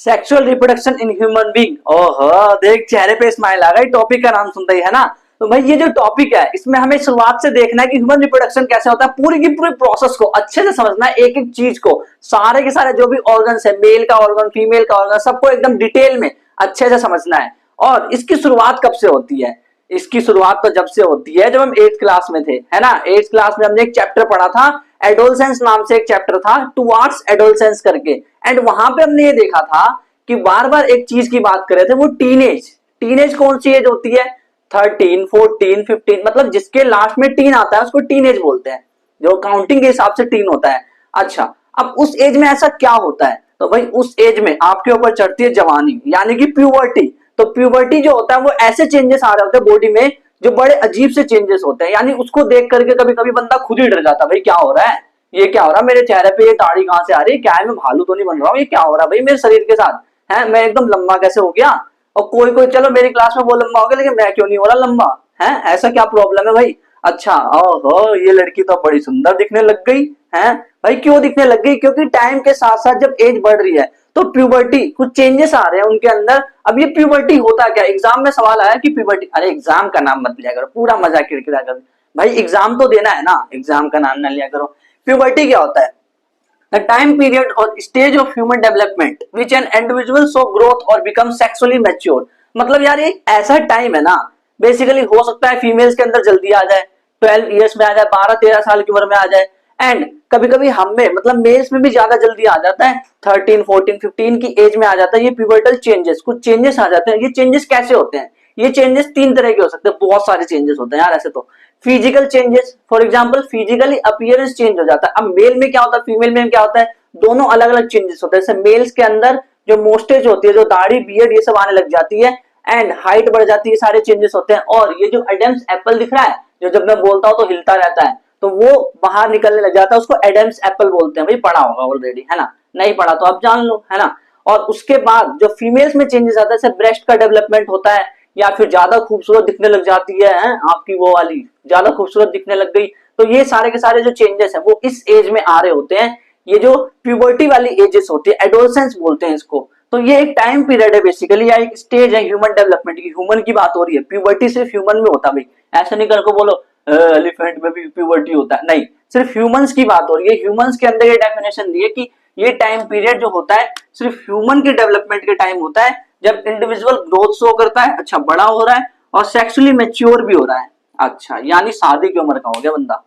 Sexual reproduction in human being. ओहो, देख चेहरे पे स्माइल आ गई टॉपिक का नाम सुनते ही, है ना। तो भाई ये जो टॉपिक है इसमें हमें शुरुआत से देखना है कि ह्यूमन रिप्रोडक्शन कैसे होता है, पूरी की पूरी प्रोसेस को अच्छे से समझना है, एक एक चीज को, सारे के सारे जो भी ऑर्गन्स है, मेल का ऑर्गन, फीमेल का ऑर्गन, सबको एकदम डिटेल में अच्छे से समझना है। और इसकी शुरुआत कब से होती है? इसकी शुरुआत तो जब से होती है जब हम 8th क्लास में थे, है ना। 8th क्लास में हमने एक चैप्टर पढ़ा था, एडोलसेंस नाम से एक चैप्टर था, टुवार्ड्स एडोलसेंस करके। एंड वहां पे हमने ये देखा था कि बार बार एक चीज की बात कर रहे थे, वो टीनेज। टीनेज कौन सी एज होती है? 13, 14, 15, मतलब जिसके लास्ट में टीन आता है उसको टीनेज बोलते हैं, जो काउंटिंग के हिसाब से टीन होता है। अच्छा, अब उस एज में ऐसा क्या होता है? तो भाई उस एज में आपके ऊपर चढ़ती है जवानी, यानी कि प्यूबर्टी। तो प्यूबर्टी जो होता है वो ऐसे चेंजेस आ रहे होते हैं बॉडी में जो बड़े अजीब से चेंजेस होते हैं, यानी उसको देख करके कभी कभी बंदा खुद ही डर जाता है, भाई क्या हो रहा है, ये क्या हो रहा है मेरे चेहरे पे, ये दाढ़ी कहां से आ रही है, क्या है मैं भालू तो नहीं बन रहा हूँ, ये क्या हो रहा है भाई मेरे शरीर के साथ, है मैं एकदम लंबा कैसे हो गया। और कोई कोई चलो मेरी क्लास में वो लंबा हो गया, लेकिन मैं क्यों नहीं हो रहा लंबा, है ऐसा क्या प्रॉब्लम है भाई। अच्छा, ओहो ये लड़की तो बड़ी सुंदर दिखने लग गई है। भाई क्यों दिखने लग गई? क्योंकि टाइम के साथ साथ जब एज बढ़ रही है तो प्यूबर्टी, कुछ चेंजेस आ रहे हैं उनके अंदर। अब ये प्यूबर्टी होता क्या? एग्जाम में सवाल आया कि प्यूबर्टी, अरे एग्जाम का नाम मत लिया करो, पूरा मजाक किरकिरा कर, भाई एग्जाम तो देना है ना, एग्जाम का नाम ना लिया करो। प्यूबर्टी क्या होता है? द टाइम पीरियड और stage of human development which an individual show growth और बिकम सेक्सुअली मैच्योर। मतलब यार ये ऐसा टाइम है ना, बेसिकली हो सकता है फीमेल्स के अंदर जल्दी आ जाए, 12 ईयर्स में आ जाए, 12-13 साल की उम्र में आ जाए। एंड कभी कभी हम में, मतलब मेल्स में भी ज्यादा जल्दी आ जाता है, 13, 14, 15 की एज में आ जाता है ये प्यूबर्टल चेंजेस, कुछ चेंजेस आ जाते हैं। ये चेंजेस कैसे होते हैं? ये चेंजेस 3 तरह के हो सकते हैं, बहुत सारे चेंजेस होते हैं यार ऐसे तो। Physical changes, for example physically appearance change हो जाता है। अब मेल में क्या होता है, फीमेल में क्या होता है, दोनों अलग अलग चेंजेस होते हैं। जैसे मेल्स के अंदर जो मोस्टेज होती है, जो दाढ़ी बियर्ड ये सब आने लग जाती है, एंड हाइट बढ़ जाती है, सारे चेंजेस होते हैं। और ये जो एडम्स एप्पल दिख रहा है, जो जब मैं बोलता हूं तो हिलता रहता है, तो वो बाहर निकलने लग जाता है, उसको एडम्स एप्पल बोलते हैं। भाई पढ़ा होगा ऑलरेडी, है ना, नहीं पढ़ा तो आप जान लो, है ना। और उसके बाद जो फीमेल्स में चेंजेस आता है, जैसे ब्रेस्ट का डेवलपमेंट होता है, या फिर ज्यादा खूबसूरत दिखने लग जाती है आपकी वो वाली, ज्यादा खूबसूरत दिखने लग गई। तो ये सारे के सारे जो चेंजेस है वो इस एज में आ रहे होते हैं। ये जो प्यूबर्टी वाली एजेस होती है, एडोलसेंस बोलते हैं इसको। तो ये एक टाइम पीरियड है बेसिकली, या एक स्टेज है ह्यूमन डेवलपमेंट की। ह्यूमन की बात हो रही है, प्यूबर्टी सिर्फ ह्यूमन में होता है भाई, ऐसा नहीं कर को बोलो एलिफेंट में भी प्यूबर्टी होता है, नहीं, सिर्फ ह्यूमंस की बात हो रही है। ह्यूमंस के अंदर ये डेफिनेशन दी है कि ये टाइम पीरियड जो होता है सिर्फ ह्यूमन के डेवलपमेंट के टाइम होता है, जब इंडिविजुअल ग्रोथ शो करता है, अच्छा बड़ा हो रहा है, और सेक्सुअली मैच्योर भी हो रहा है। अच्छा, यानी शादी की उम्र का हो गया बंदा।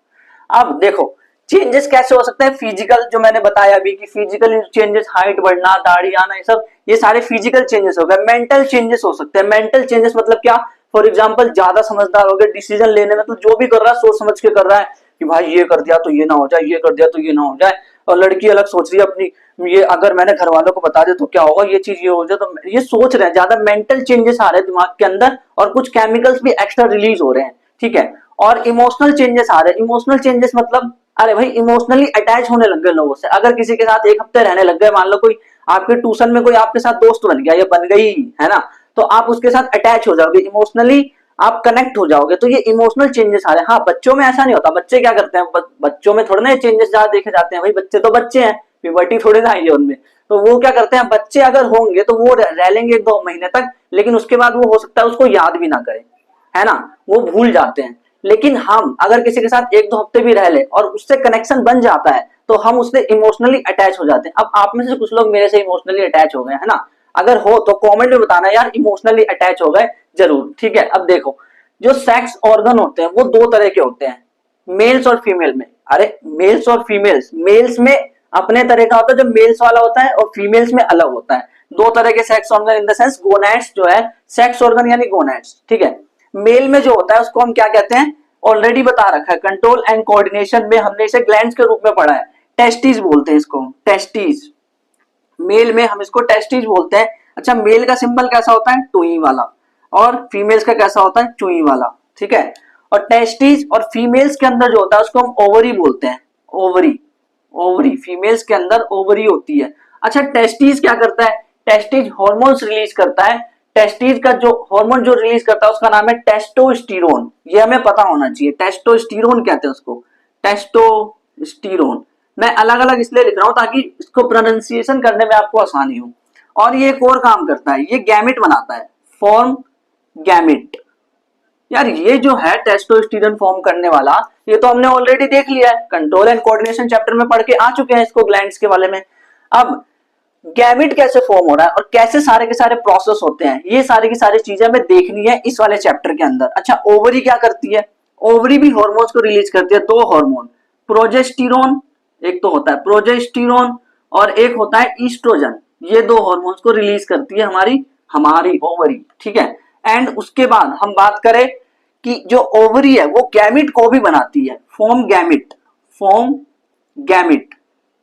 अब देखो चेंजेस कैसे हो सकते हैं फिजिकल, जो मैंने बताया अभी कि फिजिकल चेंजेस, हाइट बढ़ना, दाढ़ी आना, ये सब ये सारे फिजिकल चेंजेस हो गए। मेंटल चेंजेस हो सकते हैं। मेंटल चेंजेस मतलब क्या? फॉर एग्जांपल ज्यादा समझदार हो गए, डिसीजन लेने में तो जो भी कर रहा है सोच समझ के कर रहा है, कि भाई ये कर दिया तो ये ना हो जाए, ये कर दिया तो ये ना हो जाए। और लड़की अलग सोच रही है अपनी, ये अगर मैंने घर वालों को बता दे तो क्या होगा, ये चीज ये हो जाए, तो ये सोच रहे हैं, ज्यादा मेंटल चेंजेस आ रहे हैं दिमाग के अंदर, और कुछ केमिकल्स भी एक्स्ट्रा रिलीज हो रहे हैं, ठीक है। और इमोशनल चेंजेस आ रहे हैं। इमोशनल चेंजेस मतलब, अरे भाई इमोशनली अटैच होने लग गए लोगों से। अगर किसी के साथ एक हफ्ते रहने लग गए, मान लो कोई आपके ट्यूशन में कोई आपके साथ दोस्त बन गया या बन गई, है ना, तो आप उसके साथ अटैच हो जाओगे, इमोशनली आप कनेक्ट हो जाओगे। तो ये इमोशनल चेंजेस आ रहे हैं। हाँ, बच्चों में ऐसा नहीं होता। बच्चे क्या करते हैं, बच्चों में थोड़े ना चेंजेस ज्यादा देखे जाते हैं, भाई बच्चे तो बच्चे हैं, प्यूबर्टी थोड़ी ना आई है उनमें। तो वो क्या करते हैं, बच्चे अगर होंगे तो वो रह लेंगे 1-2 महीने तक, लेकिन उसके बाद वो हो सकता है उसको याद भी ना करें, है ना, वो भूल जाते हैं। लेकिन हम अगर किसी के साथ 1-2 हफ्ते भी रह ले और उससे कनेक्शन बन जाता है, तो हम उससे इमोशनली अटैच हो जाते हैं। अब आप में से कुछ लोग मेरे से इमोशनली अटैच हो गए, है ना, अगर हो तो कमेंट में बताना यार इमोशनली अटैच हो गए जरूर, ठीक है। अब देखो जो सेक्स ऑर्गन होते हैं वो 2 तरह के होते हैं, मेल्स और फीमेल में। अरे मेल्स और फीमेल्स, मेल्स में अपने तरह का होता है जो मेल्स वाला होता है, और फीमेल्स में अलग होता है। 2 तरह के sex organ in the sense, gonads जो है सेक्स ऑर्गन यानी गोनैड्स, ठीक है। मेल में जो होता है उसको हम क्या कहते हैं, ऑलरेडी बता रखा है, कंट्रोल एंड कोऑर्डिनेशन में हमने इसे ग्लैंड्स के रूप में पढ़ा है, टेस्टिस बोलते हैं इसको, टेस्टिस। मेल में हम इसको टेस्टिस बोलते हैं। अच्छा, मेल का सिंबल कैसा होता है, टुई वाला, और फीमेल्स का कैसा होता है, चुई वाला, ठीक है। और टेस्टिस और फीमेल्स के अंदर जो होता है उसको हम ओवरी बोलते हैं, ओवरी, ओवरी फीमेल्स के अंदर ओवरी होती है। अच्छा, टेस्टिस क्या करता है, टेस्टिस हॉर्मोन्स रिलीज करता है। टेस्टिस का जो हार्मोन जो रिलीज करता है उसका नाम है टेस्टोस्टेरोन, ये हमें पता होना चाहिए, टेस्टोस्टेरोन कहते हैं उसको, टेस्टोस्टेरोन। मैं अलग अलग इसलिए लिख रहा हूं ताकि इसको प्रोनाउंसिएशन करने में आपको आसानी हो। और ये एक और काम करता है, ये गैमेट बनाता है, फॉर्म गैमेट। यार ये जो है टेस्टोस्टेरोन फॉर्म करने वाला, ये तो हमने ऑलरेडी देख लिया है, कंट्रोल एंड कोऑर्डिनेशन चैप्टर में पढ़ के आ चुके हैं इसको, ग्लैंड्स के बारे में। अब गैमेट कैसे फॉर्म हो रहा है और कैसे सारे के सारे प्रोसेस होते हैं, ये सारी की सारी चीजें हमें देखनी है इस वाले चैप्टर के अंदर। अच्छा, ओवरी क्या करती है? ओवरी भी हार्मोन्स को रिलीज करती है, दो हार्मोन, प्रोजेस्टेरोन, एक तो होता है प्रोजेस्टेरोन और एक होता है ईस्ट्रोजन। ये दो हार्मोन्स को रिलीज करती है हमारी हमारी ओवरी, ठीक है। एंड उसके बाद हम बात करें कि जो ओवरी है वो गैमिट को भी बनाती है, form gamete, form gamete,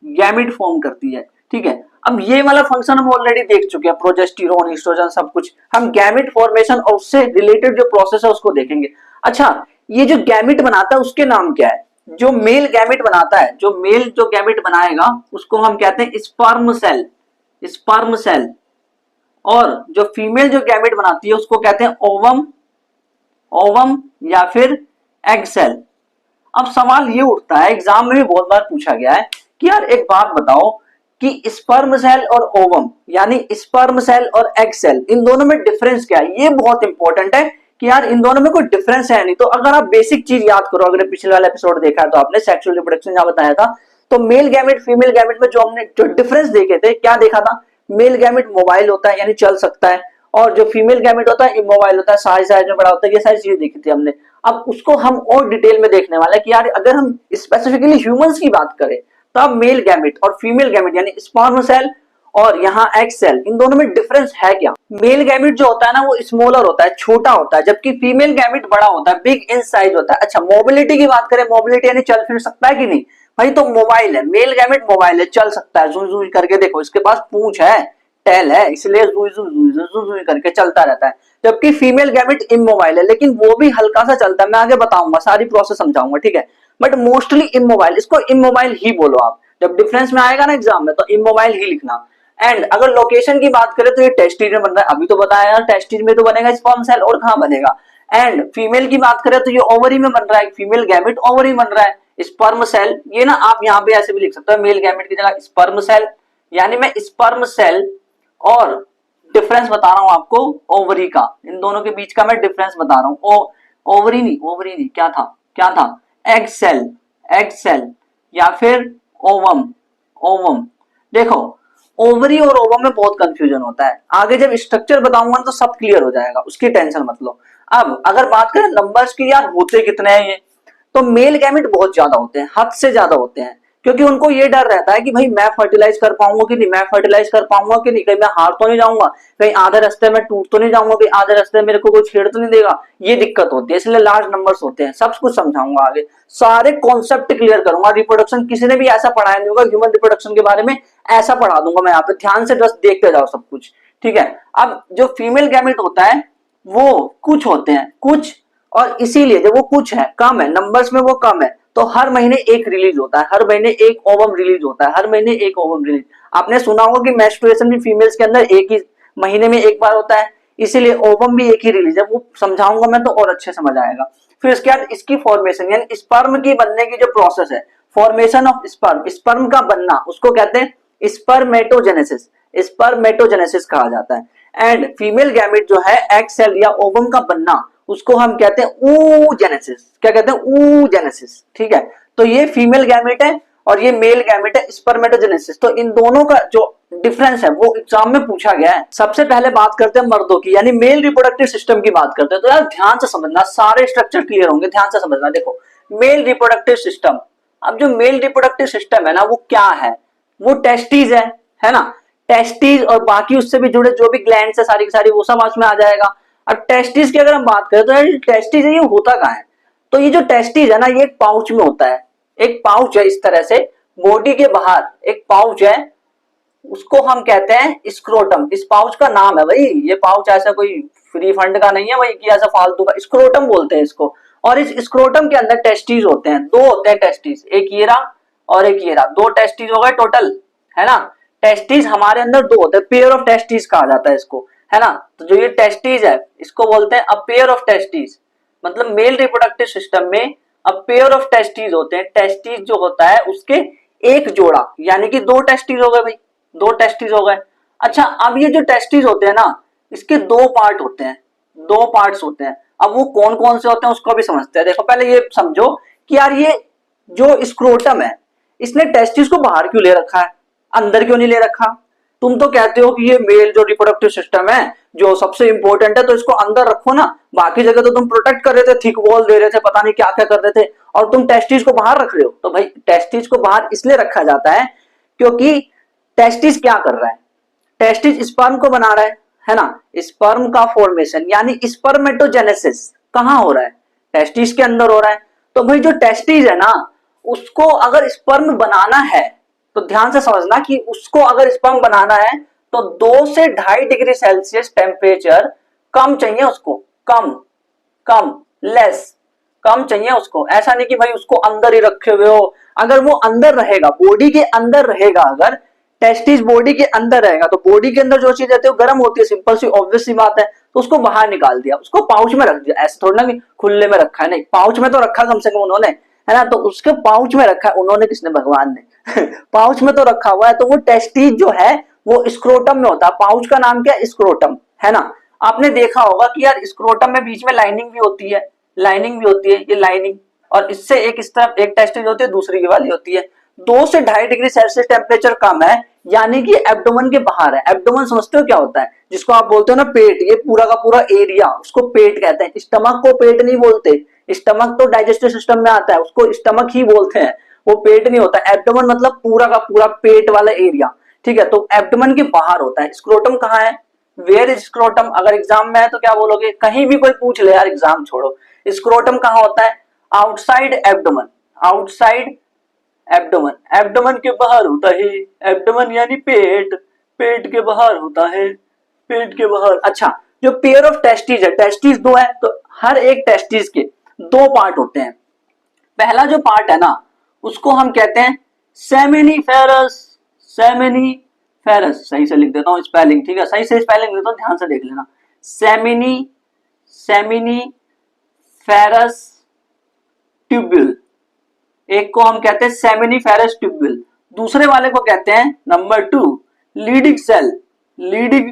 gamete form करती है, ठीक है। अब ये वाला फंक्शन हम ऑलरेडी देख चुके हैं, प्रोजेस्टेरोन, ईस्ट्रोजन, सब कुछ। हम गैमिट फॉर्मेशन और उससे रिलेटेड जो प्रोसेस है उसको देखेंगे। अच्छा, ये जो गैमिट बनाता है उसके नाम क्या है? जो मेल गैमिट बनाता है, जो मेल जो गैमिट बनाएगा उसको हम कहते हैं स्पर्म सेल, स्पर्म सेल। और जो फीमेल जो गैमेट बनाती है उसको कहते हैं ओवम, ओवम या फिर एग सेल। अब सवाल ये उठता है, एग्जाम में भी बहुत बार पूछा गया है कि यार एक बात बताओ कि स्पर्म सेल और ओवम यानी स्पर्म सेल और एग सेल, इन दोनों में डिफरेंस क्या है? ये बहुत इंपॉर्टेंट है कि यार इन दोनों में कोई डिफरेंस है नहीं। तो अगर आप बेसिक चीज याद करो, अगर पिछले वाला एपिसोड देखा है तो आपने सेक्सुअल रिप्रोडक्शन जहां बताया था, तो मेल गैमेट फीमेल गैमेट में जो हमने जो डिफरेंस देखे थे, क्या देखा था? मेल गैमेट मोबाइल होता है यानी चल सकता है, और जो फीमेल गैमेट होता है इमोबाइल होता है, साइज में बड़ा होता है। ये सारी चीजें देखी थी हमने। अब उसको हम और डिटेल में देखने वाले हैं कि यार अगर हम स्पेसिफिकली ह्यूमंस की बात करें तो अब मेल गैमेट और फीमेल गैमेट यानी स्पर्म सेल और यहाँ एग सेल, इन दोनों में डिफरेंस है क्या? मेल गैमेट जो होता है ना वो स्मॉलर होता है, छोटा होता है, जबकि फीमेल गैमेट बड़ा होता है, बिग इन साइज होता है। अच्छा, मोबिलिटी की बात करें, मोबिलिटी यानी चल फिर सकता है कि नहीं भाई? तो मोबाइल है, मेल गैमेट मोबाइल है, चल सकता है, जुई जुई करके देखो, इसके पास पूंछ है, टेल है, इसलिए जुई जुई जुई जुई जुई करके चलता रहता है। जबकि फीमेल गैमेट इमोबाइल है, लेकिन वो भी हल्का सा चलता है, मैं आगे बताऊंगा, सारी प्रोसेस समझाऊंगा, ठीक है। बट मोस्टली इमोबाइल, इसको इमोबाइल ही बोलो आप, जब डिफरेंस में आएगा ना एग्जाम में तो इमोबाइल ही लिखना। एंड अगर लोकेशन की बात करें तो ये टेस्टिज में बन रहा है, अभी तो बताया यार, टेस्टिज में तो बनेगा स्पर्म सेल, और कहां बनेगा? एंड फीमेल की बात करें तो ये ओवरी में बन रहा है, फीमेल गैमेट ओवरी बन रहा है, स्पर्म सेल। ये ना आप यहाँ पे ऐसे भी लिख सकते हो, मेल गैमेट की जगह स्पर्म सेल, यानी मैं स्पर्म सेल और डिफरेंस बता रहा हूं आपको ओवरी का, इन दोनों के बीच का मैं डिफरेंस बता रहा हूं। ओवरी नहीं, क्या था? एग सेल, एग सेल या फिर ओवम, ओवम। देखो, ओवरी और ओवम में बहुत कंफ्यूजन होता है, आगे जब स्ट्रक्चर बताऊंगा तो सब क्लियर हो जाएगा, उसकी टेंशन मत लो। अब अगर बात करें नंबर्स की, यार होते कितने हैं ये? तो मेल गैमेट बहुत ज्यादा होते हैं, हद से ज्यादा होते हैं, क्योंकि उनको ये डर रहता है कि भाई मैं फर्टिलाइज कर पाऊंगा कि नहीं, मैं फर्टिलाइज कर पाऊंगा कि नहीं, कहीं मैं हार तो नहीं जाऊंगा, कहीं आधे रास्ते में टूट तो नहीं जाऊंगा, कहीं आधे रास्ते में मेरे को कोई छेड़ तो नहीं देगा, ये दिक्कत होती है, इसलिए लार्ज नंबर्स होते हैं। सब कुछ समझाऊंगा आगे, सारे कॉन्सेप्ट क्लियर करूंगा। रिप्रोडक्शन किसी ने भी ऐसा पढ़ाया नहीं होगा, ह्यूमन रिप्रोडक्शन के बारे में ऐसा पढ़ा दूंगा मैं यहाँ पे, ध्यान से बस देखते जाओ सब कुछ, ठीक है। अब जो फीमेल गैमेट होता है वो कुछ होते हैं, कुछ, और इसीलिए जब वो कुछ है, कम है, नंबर्स में वो कम है, तो हर महीने एक रिलीज होता है, हर महीने एक ओवम रिलीज होता है, हर महीने एक ओवम रिलीज। आपने सुना होगा कि मेंस्ट्रुएशन भी फीमेल्स के अंदर एक ही महीने में एक बार होता है, इसीलिए ओवम भी एक ही रिलीज है, वो समझाऊंगा मैं तो और अच्छे समझ आएगा। फिर इसके बाद इसकी फॉर्मेशन यानी स्पर्म की बनने की जो प्रोसेस है, फॉर्मेशन ऑफ स्पर्म, स्पर्म का बनना, उसको कहते हैं स्पर्मेटोजेनेसिस, स्पर्मेटोजेनेसिस कहा जाता है। एंड फीमेल गैमेट जो है एग सेल या ओवम का बनना, उसको हम कहते हैं oogenesis। क्या कहते हैं? oogenesis, ठीक है। तो ये फीमेल गैमेट है और ये मेल गैमेट है, स्पर्मेटोजेनेसिस। तो इन दोनों का जो डिफरेंस है वो एग्जाम में पूछा गया है। सबसे पहले बात करते हैं मर्दों की, यानी मेल रिप्रोडक्टिव सिस्टम की बात करते हैं। तो यार ध्यान से समझना, सारे स्ट्रक्चर क्लियर होंगे, ध्यान से समझना। देखो, मेल रिप्रोडक्टिव सिस्टम, अब जो मेल रिप्रोडक्टिव सिस्टम है ना वो क्या है? वो टेस्टिस है ना, टेस्टिस और बाकी उससे भी जुड़े जो भी ग्लैंड्स है सारी की सारी, वो सब में आ जाएगा। अब टेस्टिस की अगर हम बात करें तो यार टेस्टिस है, ये होता कहाँ है? तो ये जो टेस्टिस है ना, ये एक पाउच में होता है, एक पाउच है इस तरह से, बॉडी के बाहर एक पाउच है, उसको हम कहते हैं स्क्रोटम। इस पाउच का नाम है भाई, ये पाउच ऐसा कोई फ्री फंड का नहीं है भाई कि ऐसा फालतू का, स्क्रोटम बोलते हैं इसको। और इस स्क्रोटम के अंदर टेस्टिस होते हैं, दो होते हैं टेस्टिस, एक ये रहा और एक ये रहा, दो टेस्टिस हो गए टोटल, है ना। टेस्टिस हमारे अंदर दो होते हैं, पेयर ऑफ टेस्टिस कहा जाता है इसको, है ना। तो जो ये टेस्टिस है इसको बोलते हैं अ पेयर ऑफ टेस्टिस, मतलब मेल रिप्रोडक्टिव सिस्टम में अ पेयर ऑफ टेस्टिस होते हैं। टेस्टिस जो होता है उसके एक जोड़ा, यानी कि दो टेस्टिस हो गए भाई, दो टेस्टिस हो गए। अच्छा, अब ये जो टेस्टिस होते हैं ना, इसके दो पार्ट होते हैं, दो पार्ट्स होते हैं। अब वो कौन कौन से होते हैं उसको भी समझते हैं। देखो पहले ये समझो कि यार ये जो स्क्रोटम है, इसने टेस्टिस को बाहर क्यों ले रखा है, अंदर क्यों नहीं ले रखा? तुम तो कहते हो कि ये मेल जो रिप्रोडक्टिव सिस्टम है जो सबसे इंपॉर्टेंट है, तो इसको अंदर रखो ना। बाकी जगह तो तुम प्रोटेक्ट कर रहे थे, थिक वॉल दे रहे थे, पता नहीं क्या क्या कर रहे थे, और तुम टेस्टिस को बाहर रख रहे हो। तो भाई टेस्टिस को बाहर इसलिए रखा जाता है क्योंकि टेस्टिस क्या कर रहा है, टेस्टिस स्पर्म को बना रहा है ना। स्पर्म का फॉर्मेशन यानी स्पर्मेटोजेनेसिस कहां हो रहा है, टेस्टिस के अंदर हो रहा है। तो भाई जो टेस्टिस है ना, उसको अगर स्पर्म बनाना है तो ध्यान से समझना कि उसको अगर स्पर्म बनाना है तो 2 से 2.5 डिग्री सेल्सियस टेम्परेचर कम चाहिए उसको, कम कम लेस कम चाहिए उसको। ऐसा नहीं कि भाई उसको अंदर ही रखे हुए हो। अगर वो अंदर रहेगा, बॉडी के अंदर रहेगा, अगर टेस्टिस बॉडी के अंदर रहेगा तो बॉडी के अंदर जो चीज रहती है वो गर्म होती है, सिंपल सी ऑब्वियस सी बात है। तो उसको बाहर निकाल दिया, उसको पाउच में रख दिया। ऐसे थोड़ा ना कि खुले में रखा है, नहीं, पाउच में तो रखा कम से कम उन्होंने, है ना। तो उसके पाउच में रखा है उन्होंने, किसने, भगवान ने पाउच में तो रखा हुआ है। तो वो टेस्टिस जो है वो स्क्रोटम में होता है। पाउच का नाम क्या है, स्क्रोटम, है ना। आपने देखा होगा कि यार स्क्रोटम में बीच में लाइनिंग भी होती है, लाइनिंग भी होती है, ये लाइनिंग, और इससे एक इस तरफ एक टेस्टिस होती है, दूसरी की वाली होती है। 2 से 2.5 डिग्री सेल्सियस टेम्परेचर कम है, यानी कि एब्डोमेन के बाहर है। एब्डोमेन समझते हो क्या होता है, जिसको आप बोलते हो ना पेट, ये पूरा का पूरा एरिया उसको पेट कहते हैं। स्टमक को पेट नहीं बोलते, स्टमक तो डाइजेस्टिव सिस्टम में आता है, उसको स्टमक ही बोलते हैं, वो पेट नहीं होता। एब्डोमेन मतलब पूरा का पूरा पेट वाला एरिया, ठीक है। तो एब्डोमेन के बाहर होता है। स्क्रोटम कहाँ है, वेयर इज स्क्रोटम, अगर एग्जाम में है तो क्या बोलोगे, कहीं भी कोई पूछ ले यार, एग्जाम छोड़ो, स्क्रोटम कहाँ होता है, outside abdomen, outside abdomen, abdomen के बाहर होता है। एब्डोमेन यानी पेट, पेट के बाहर होता है, पेट के बाहर। अच्छा, जो पेयर ऑफ टेस्टिस है, टेस्टिस 2 है, तो हर एक टेस्टिस के 2 पार्ट होते हैं। पहला जो पार्ट है ना, उसको हम कहते हैं सेमिनिफेरस, सेमिनिफेरस, सही से लिख देता हूं स्पेलिंग, ठीक है, सही से स्पेलिंग देता हूं, ध्यान से देख लेना। सेमिनी सेमिनिफेरस ट्यूब्यूल, एक को हम कहते हैं सेमिनिफेरस ट्यूब्यूल, दूसरे वाले को कहते हैं number 2 leading cell, leading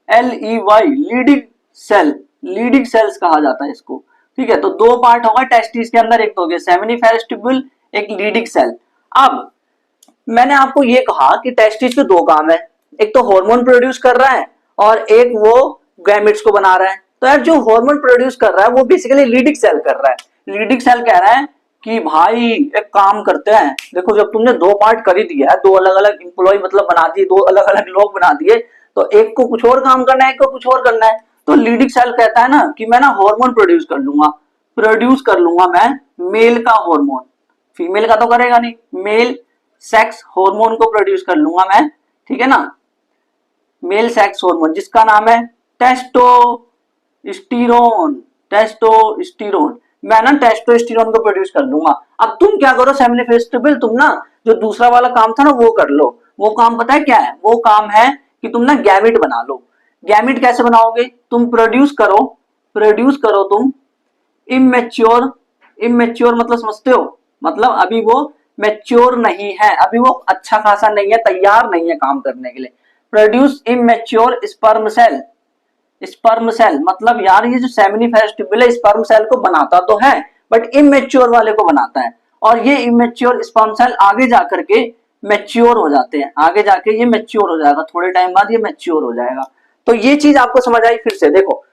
LEY, leading cell, leading cells कहा जाता है इसको, ठीक है। तो 2 पार्ट होगा टेस्टिस के अंदर, एक तो हो गया सेमिनिफेरस ट्यूब्यूल, एक लीडिंग सेल। अब मैंने आपको ये कहा कि टेस्टिस के 2 काम है, एक तो हार्मोन प्रोड्यूस कर रहा है और एक वो गैमेट्स को बना रहा है। तो यार जो हार्मोन प्रोड्यूस कर रहा है वो बेसिकली लीडिंग सेल कर रहा है। लीडिंग सेल कह रहा है कि भाई एक काम करते हैं, देखो जब तुमने 2 पार्ट कर ही दिया है, 2 अलग अलग इंप्लॉय मतलब बना दिए, 2 अलग अलग लोग बना दिए, तो एक को कुछ और काम करना है, एक को कुछ और करना है। तो लीडिंग सेल कहता है ना कि मैं ना हार्मोन प्रोड्यूस कर लूंगा मैं मेल का हार्मोन, फीमेल का तो करेगा नहीं, मेल सेक्स हार्मोन को प्रोड्यूस कर लूंगा मैं, ठीक है ना, मेल सेक्स हार्मोन जिसका नाम है टेस्टोस्टेरोन, टेस्टोस्टेरोन, मैं ना टेस्टोस्टेरोन को प्रोड्यूस कर लूंगा। अब तुम क्या करो सेमिनिफेरस ट्यूब्यूल, तुम ना जो दूसरा वाला काम था ना वो कर लो। वो काम पता है क्या है, वो काम है कि तुम ना गैमेट बना लो। गैमेट कैसे बनाओगे, तुम प्रोड्यूस करो तुम इमेच्योर, इमेच्योर मतलब समझते हो, मतलब अभी वो मैच्योर नहीं है, अभी वो अच्छा खासा नहीं है, तैयार नहीं है काम करने के लिए। Produce immature sperm cell, sperm cell मतलब यार ये जो सेमिनिफेरस ट्यूब्यूल है स्पर्म सेल को बनाता तो है बट इमेच्योर वाले को बनाता है, और ये इमेच्योर स्पर्म सेल आगे जाकर के मैच्योर हो जाते हैं, आगे जाके ये मैच्योर हो जाएगा, थोड़े टाइम बाद ये मैच्योर हो जाएगा। तो ये चीज आपको समझ आई। फिर से देखो,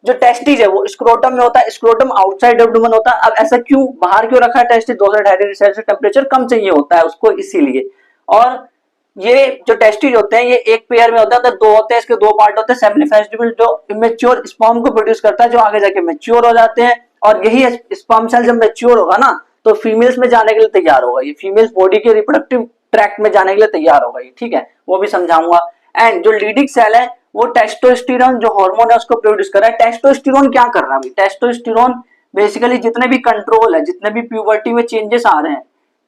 जो टेस्टिस है वो स्क्रोटम में होता है, स्क्रोटम आउटसाइड एब्डोमेन होता है। अब ऐसा क्यों बाहर क्यों रखा है टेस्टिस, 2 से 2.5 डिग्री सेल्सियस टेम्परेचर कम चाहिए होता है उसको, इसीलिए। और ये जो टेस्टिस होते हैं ये एक पेयर में होता है, तो 2 होते हैं, इसके 2 पार्ट होते हैं। सेमिनिफेरस ट्यूब्यूल जो इमेच्योर स्पर्म को प्रोड्यूस करता है, जो आगे जाके मैच्योर हो जाते हैं, और यही स्पर्म सेल जब मैच्योर होगा ना तो फीमेल्स में जाने के लिए तैयार होगा, ये फीमेल्स बॉडी के रिप्रोडक्टिव ट्रैक्ट में जाने के लिए तैयार होगा ये, ठीक है, वो भी समझाऊंगा। एंड जो लीडिंग सेल है वो टेस्टोस्टेरोन जो हार्मोन है उसको प्रोड्यूस कर रहा है। टेस्टोस्टेरोन क्या कर रहा है, टेस्टोस्टेरोन बेसिकली जितने भी कंट्रोल है, जितने भी प्यूबर्टी में चेंजेस आ रहे हैं,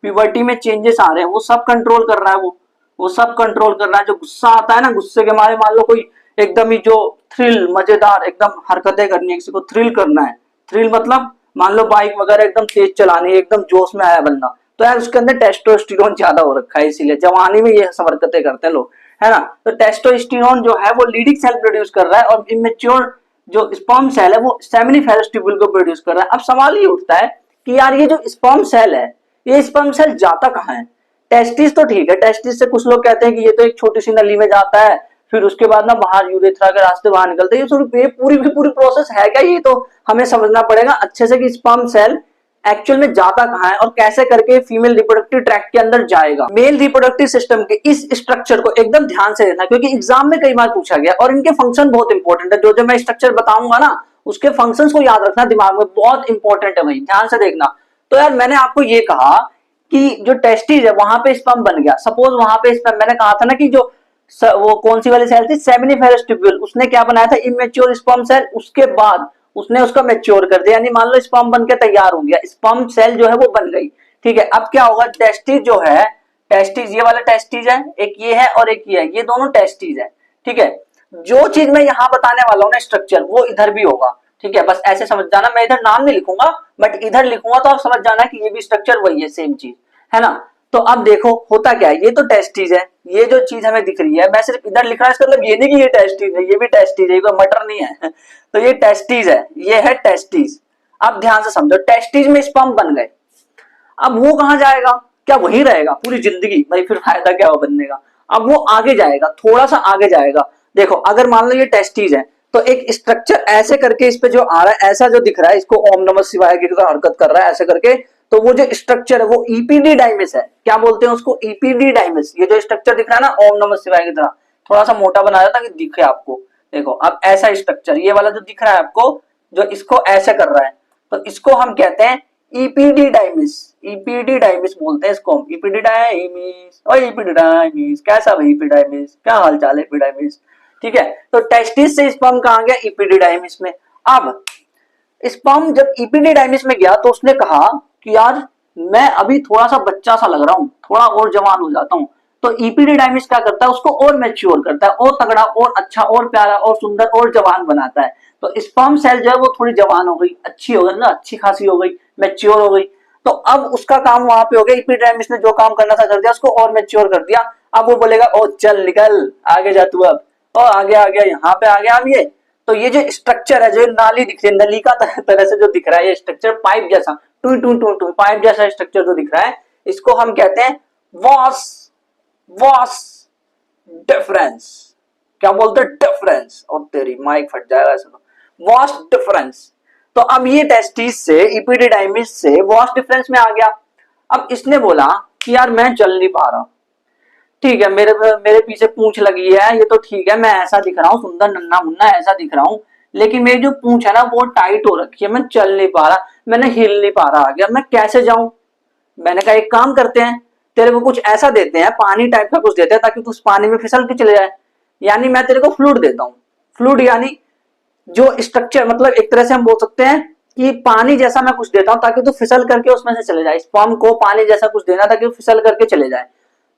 प्यूबर्टी में चेंजेस आ रहे हैं, वो सब कंट्रोल कर रहा है, वो सब कंट्रोल कर रहा है। जो गुस्सा आता है ना, गुस्से के मारे मान लो कोई एकदम ही जो थ्रिल मजेदार एकदम हरकतें करनी है, किसी को थ्रिल करना है, थ्रिल मतलब मान लो बाइक वगैरह एकदम तेज चलानी है, एकदम जोश में आया बंदा, तो यार उसके अंदर टेस्टोस्टेरोन ज्यादा हो रखा है, इसीलिए जवानी में ये सब हरकतें करते हैं लोग, है ना। तो टेस्टोस्टेरोन जो है वो लीडिंग सेल प्रोड्यूस कर रहा है और इमेच्योर जो स्पर्म सेल है वो सेमिनिफेरस ट्यूब्यूल को प्रोड्यूस कर रहा है। अब सवाल ये उठता है कि यार ये जो स्पर्म सेल है, ये स्पर्म सेल जाता कहाँ है? टेस्टिस तो ठीक है, टेस्टिस से कुछ लोग कहते हैं कि ये तो एक छोटी सी नली में जाता है, फिर उसके बाद ना बाहर यूरेथ्रा के रास्ते बाहर निकलते हैं। ये पूरी की पूरी प्रोसेस है क्या? ये तो हमें समझना पड़ेगा अच्छे से कि स्पर्म सेल एक्चुअल में जाता कहाँ है और कैसे करके फीमेल रिप्रोडक्टिव ट्रैक्ट के अंदर जाएगा। मेल रिप्रोडक्टिव सिस्टम के इस स्ट्रक्चर को एकदम ध्यान से देखना, क्योंकि एग्जाम में कई बार पूछा गया और इनके फंक्शन बहुत इंपॉर्टेंट है। जो जो मैं स्ट्रक्चर बताऊंगा ना उसके फंक्शंस को याद रखना दिमाग में, बहुत इंपॉर्टेंट है भाई, ध्यान से देखना। तो यार मैंने आपको ये कहा कि जो टेस्टिस है वहां पे स्पर्म बन गया, सपोज वहां पे स्पर्म, मैंने कहा था ना कि जो वो कौन सी वाली सेल थी, सेमिनिफेरस ट्यूब्यूल, उसने क्या बनाया था, इमेच्योर स्पर्म सेल, उसके बाद उसने उसको मैच्योर कर दिया, यानी मान लो स्पर्म बन के तैयार हो गया, स्पर्म सेल जो है वो बन गई, ठीक है। अब क्या होगा, टेस्टिस जो है, टेस्टिस ये वाला टेस्टिस है, एक ये है और एक ये है, ये दोनों टेस्टिस है, ठीक है। जो चीज मैं यहाँ बताने वाला हूँ ना स्ट्रक्चर, वो इधर भी होगा, ठीक है। बस ऐसे समझ जाना, मैं इधर नाम नहीं लिखूंगा बट इधर लिखूंगा तो आप समझ जाना कि ये भी स्ट्रक्चर वही है, सेम चीज है ना। तो अब देखो होता क्या है, ये तो टेस्टिस है, ये जो चीज हमें दिख रही है, मैं सिर्फ इधर लिख रहा हूं, इसका मतलब ये नहीं कि ये टेस्टिस है, ये भी टेस्टिस है, ये कोई मटर नहीं है। तो ये टेस्टिस है, ये है टेस्टिस। अब ध्यान से समझो, टेस्टिस में स्पर्म बन गए, अब वो कहां जाएगा? क्या वहीं रहेगा पूरी जिंदगी? भाई फिर फायदा क्या हो बनने का? अब वो आगे जाएगा, थोड़ा सा आगे जाएगा। देखो अगर मान लो ये टेस्टिस है तो एक स्ट्रक्चर ऐसे करके इस पे जो आ रहा है, ऐसा जो दिख रहा है, इसको ओम नमः शिवाय की तरह हरकत कर रहा है ऐसे करके, तो वो जो स्ट्रक्चर है वो ईपीडी डाइमिस है। क्या बोलते हैं उसको? ईपीडी डाइमिस। ये जो स्ट्रक्चर दिख रहा है ना ओम नमः शिवाय की तरह, थोड़ा सा मोटा बनाया था कि दिखे आपको। देखो अब ऐसा स्ट्रक्चर, ये वाला जो दिख रहा है आपको, जो इसको ऐसे कर रहा है, तो इसको हम कहते हैं ईपीडी डाइमिस। ईपीडी डाइमिस बोलते हैं इसको हम, ईपीडी डाइमिस। और ईपीडी डाइमिस कैसा भाई? ईपीडी डाइमिस क्या हाल चाल है? ईपीडी डाइमिस, ठीक है। तो टेस्टिस से स्पर्म कहां गया? ईपीडी डाइमिस में। अब स्पर्म जब ईपीडी डाइमिस में गया तो उसने कहा कि यार मैं अभी थोड़ा सा बच्चा सा लग रहा हूं, थोड़ा और जवान हो जाता हूं। तो ईपीडी डाइमिस क्या करता है, उसको और मैच्योर करता है, और तगड़ा और अच्छा और प्यारा और सुंदर और जवान बनाता है। तो स्पर्म सेल जो है वो थोड़ी जवान हो गई, अच्छी हो गई ना, अच्छी खासी हो गई, मैच्योर हो गई। तो अब उसका काम वहां पे हो गया, ईपीडी डाइमिस ने जो काम करना था कर दिया, उसको और मैच्योर कर दिया। अब वो बोलेगा ओ चल निकल आगे जा तू, अब और आगे आ गया, यहाँ पे आ गया। अब ये तो ये जो स्ट्रक्चर है, जो नाली दिख रही है, नली का तरह से जो दिख रहा है ये स्ट्रक्चर, पाइप जैसा, two two two two pipe जैसा स्ट्रक्चर जो दिख रहा है, इसको हम कहते हैं वॉस वॉस डिफरेंस। क्या बोलते हैं? डिफरेंस। और तेरी माइक फट जाएगा सुनो, वॉस डिफरेंस। तो अब ये टेस्टिस से इपिडिडाइमिस से वॉस डिफरेंस में आ गया। अब इसने बोला कि यार मैं चल नहीं पा रहा, ठीक है, मेरे पीछे पूंछ लगी है, ये तो ठीक है, मैं ऐसा दिख रहा हूँ, सुंदर नन्ना मुन्ना ऐसा दिख रहा हूँ, लेकिन मेरी जो पूंछ है ना वो टाइट हो रखी है, मैं चल नहीं पा रहा, मैंने हिल नहीं पा रहा आगे, मैं कैसे जाऊं? मैंने कहा एक काम करते हैं, तेरे को कुछ ऐसा देते हैं, पानी टाइप का कुछ देते हैं ताकि तू उस पानी में फिसल के चले जाए। यानी मैं तेरे को फ्लूइड देता हूँ। फ्लूइड यानी जो स्ट्रक्चर, मतलब एक तरह से हम बोल सकते हैं कि पानी जैसा मैं कुछ देता हूं ताकि तू फिसल करके उसमें से चले जाए। स्पर्म को पानी जैसा कुछ देना ताकि वो फिसल करके चले जाए।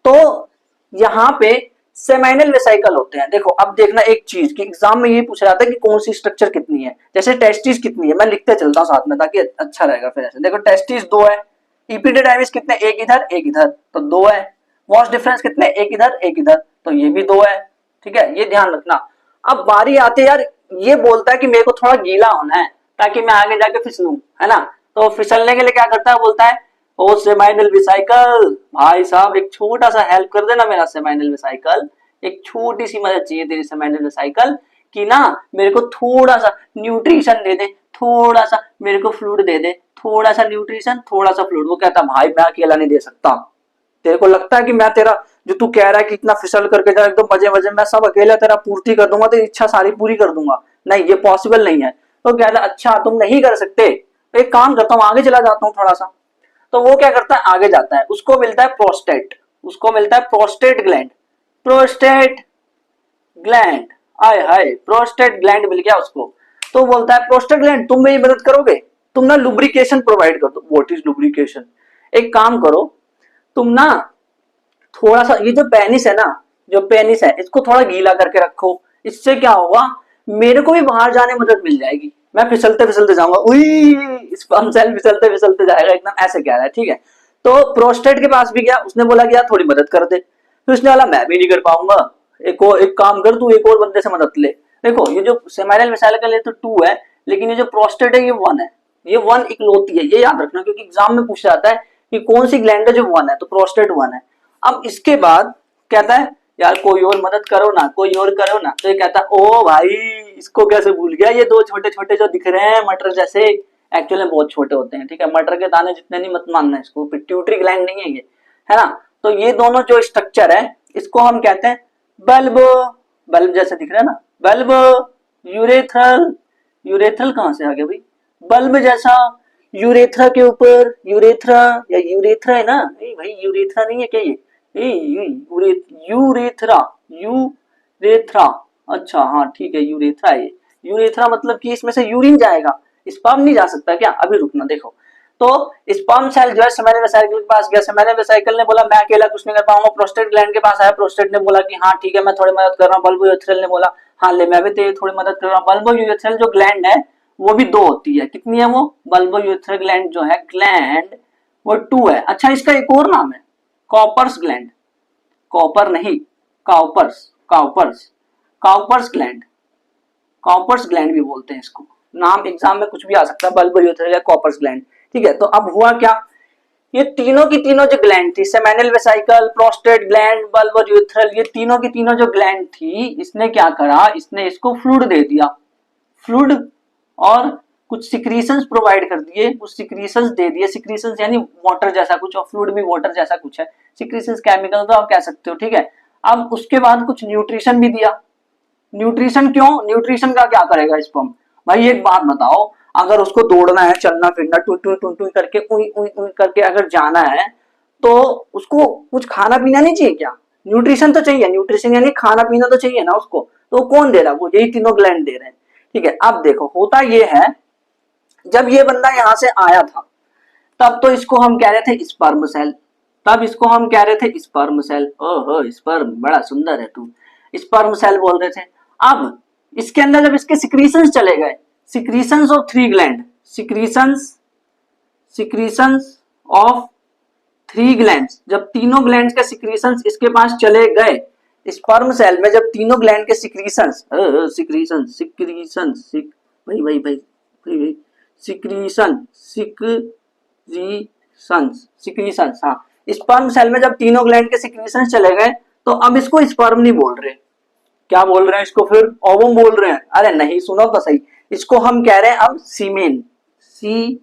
तो यहाँ पे सेमाइनल वेसिकल होते हैं। देखो अब देखना एक चीज कि एग्जाम में ये पूछा जाता है कि कौन सी स्ट्रक्चर कितनी है, जैसे टेस्टिस कितनी है, मैं लिखते चलता हूँ साथ में ताकि अच्छा रहेगा। फिर ऐसे देखो टेस्टिस 2 है, इपिडिडाइमिस कितने, एक इधर एक इधर, तो 2 है। वॉश डिफरेंस कितने, एक इधर एक इधर, तो ये भी 2 है, ठीक है, ये ध्यान रखना। अब बारी आती है यार, ये बोलता है कि मेरे को थोड़ा गीला होना है ताकि मैं आगे जाके फिसलूं, है ना। तो फिसलने के लिए क्या करता है, बोलता है ओ सेमाइनल वेसिकल, भाई साहब एक छोटा सा हेल्प कर देना मेरा सेमाइनल वेसिकल, एक छोटी सी मदद चाहिए तेरी सेमाइनल वेसिकल कि ना मेरे को थोड़ा सा न्यूट्रिशन दे दे, थोड़ा सा मेरे को फ्लूइड दे दे, थोड़ा सा न्यूट्रिशन थोड़ा सा फ्लूइड। वो कहता भाई मैं अकेला नहीं दे सकता, तेरे को लगता है कि मैं तेरा जो तू कह रहा है कि इतना फिसल करके जा एकदम मजे मजे, मैं सब अकेला तेरा पूर्ति कर दूंगा, तेरी इच्छा सारी पूरी कर दूंगा, नहीं ये पॉसिबल नहीं है। तो कहता अच्छा तुम नहीं कर सकते, तो एक काम करता हूँ आगे चला जाता हूँ थोड़ा सा। तो वो क्या करता है, आगे जाता है, उसको मिलता है प्रोस्टेट, उसको मिलता है प्रोस्टेट ग्लैंड, प्रोस्टेट ग्लैंड, आय हाय प्रोस्टेट ग्लैंड मिल गया उसको। तो बोलता है प्रोस्टेट ग्लैंड तुम मेरी मदद करोगे, तुम ना लुब्रिकेशन प्रोवाइड कर दो। What is lubrication? एक काम करो तुम ना थोड़ा सा ये जो पेनिस है ना, जो पेनिस है इसको थोड़ा गीला करके रखो, इससे क्या होगा मेरे को भी बाहर जाने में मदद मिल जाएगी, मैं फिसलते फिसलते जाऊंगा, उई स्पर्म सेल फिसलते फिसलते जाएगा एकदम, ऐसे कह रहा है, ठीक है। तो प्रोस्टेट के पास भी गया, उसने बोला कि यार थोड़ी मदद कर दे, फिर उसने बोला मैं भी नहीं कर पाऊंगा, एक काम कर, तू एक और बंदे से मदद ले। देखो ये जो सेमिनल वेसिकल है तो 2 है, लेकिन ये जो प्रोस्टेट है ये 1 है। ये 1 इकलौती है, ये याद रखना, क्योंकि एग्जाम में पूछा जाता है कि कौन सी ग्लैंड है जो 1 है, तो प्रोस्टेट 1 है। अब इसके बाद कहता है यार कोई और मदद करो ना, कोई और करो ना, तो ये कहता है ओ भाई इसको कैसे भूल गया, ये 2 छोटे छोटे जो दिख रहे हैं मटर जैसे, एक्चुअली में बहुत छोटे होते हैं, ठीक है, मटर के दाने जितने नहीं मत मानना इसको, पिट्यूटरी ग्लैंड नहीं है ये, है ना। तो ये दोनों जो स्ट्रक्चर है इसको हम कहते हैं बल्ब। बल्ब जैसे दिख रहा है ना, बल्ब। यूरेथ्रल, यूरेथ्रल कहां से आ गया भाई, बल्ब जैसा, यूरेथ्रा के ऊपर, यूरेथ्रा या यूरेथ्रा है ना, नहीं भाई यूरेथ्रा नहीं है क्या ये, यूरेथ्रा, यूरेथ्रा, अच्छा हाँ ठीक है यूरेथ्रा है। यूरेथ्रा मतलब कि इसमें से यूरिन जाएगा, स्पर्म नहीं जा सकता क्या, अभी रुकना देखो। तो स्पर्म सेल जो है सेमिनल वेसिकल के पास गया, सेमिनल वेसिकल ने बोला मैं अकेला कुछ नहीं कर पाऊंगा, प्रोस्टेट ग्लैंड के पास आया, प्रोस्टेट ने बोला कि हाँ ठीक है मैं थोड़ी मदद कर रहा हूँ, बल्बोयूरेथ्रल ने बोला हाँ ले मैं भी तेरी थोड़ी मदद कर रहा हूँ। बल्बोयूरेथ्रल जो ग्लैंड है वो भी 2 होती है, कितनी है वो, बल्बोयूरेथ्रल ग्लैंड जो है ग्लैंड वो 2 है। अच्छा इसका एक और नाम है कॉपर्स ग्लैंड, कॉपर नहीं, Cowper's, Cowper's, Cowper's gland, copper's gland भी बोलते हैं इसको, नाम एग्जाम में कुछ भी आ सकता है, बल्बोयूरेथ्रल या कॉपर्स ग्लैंड, ठीक है। तो अब हुआ क्या, ये तीनों की तीनों जो ग्लैंड थी, seminal vesicle, prostate gland, bulbourethral, ये तीनों की तीनों जो ग्लैंड थी, इसने क्या करा, इसने इसको फ्लूइड दे दिया, फ्लूइड और कुछ सिक्रीशंस प्रोवाइड कर दिए, कुछ सिक्रीशंस दे दिए, सिक्रीशंस यानी वाटर जैसा कुछ, और फ्लूइड भी वाटर जैसा कुछ है, सिक्रीशंस केमिकल तो आप कह सकते हो, ठीक है। अब उसके बाद कुछ न्यूट्रिशन भी दिया। न्यूट्रिशन क्यों, न्यूट्रिशन का क्या करेगा स्पर्म, भाई एक बात बताओ, अगर उसको दौड़ना है, चलना फिरना, टू टू टू टू करके उई उई उई करके अगर जाना है, तो उसको कुछ खाना पीना नहीं चाहिए क्या, न्यूट्रिशन तो चाहिए, न्यूट्रिशन यानी खाना पीना तो चाहिए ना उसको, तो कौन दे रहा है, वो यही तीनों ग्लैंड दे रहे हैं, ठीक है। अब देखो होता ये है, जब ये बंदा यहां से आया था तब तो इसको हम कह रहे थे स्पर्म सेल, तब इसको हम कह रहे थे स्पर्म सेल, ओहो स्पर्म बड़ा सुंदर है तू, स्पर्म सेल बोल रहे थे। अब इसके अंदर जब इसके सिक्रीशंस चले गए, secretions of 3 gland, secretions, secretions of 3 glands, जब तीनों ग्लैंड्स के सिक्रीशंस इसके पास चले गए, स्पर्म सेल में जब तीनों ग्लैंड के सिक्रीशंस, सिक्रीशन सिक्रीशन सिक भाई भाई भाई भाई भाई सिक्रीशन सिक्रीशंस सिक्रीशंस, हाँ स्पर्म सेल में जब तीनों ग्लैंड के सिक्रीशंस चले गए, तो अब इसको स्पर्म नहीं बोल रहे, क्या बोल रहे हैं इसको, फिर ओवम बोल रहे हैं, अरे नहीं सुनो तो सही, इसको हम कह रहे हैं अब सीमेन, सी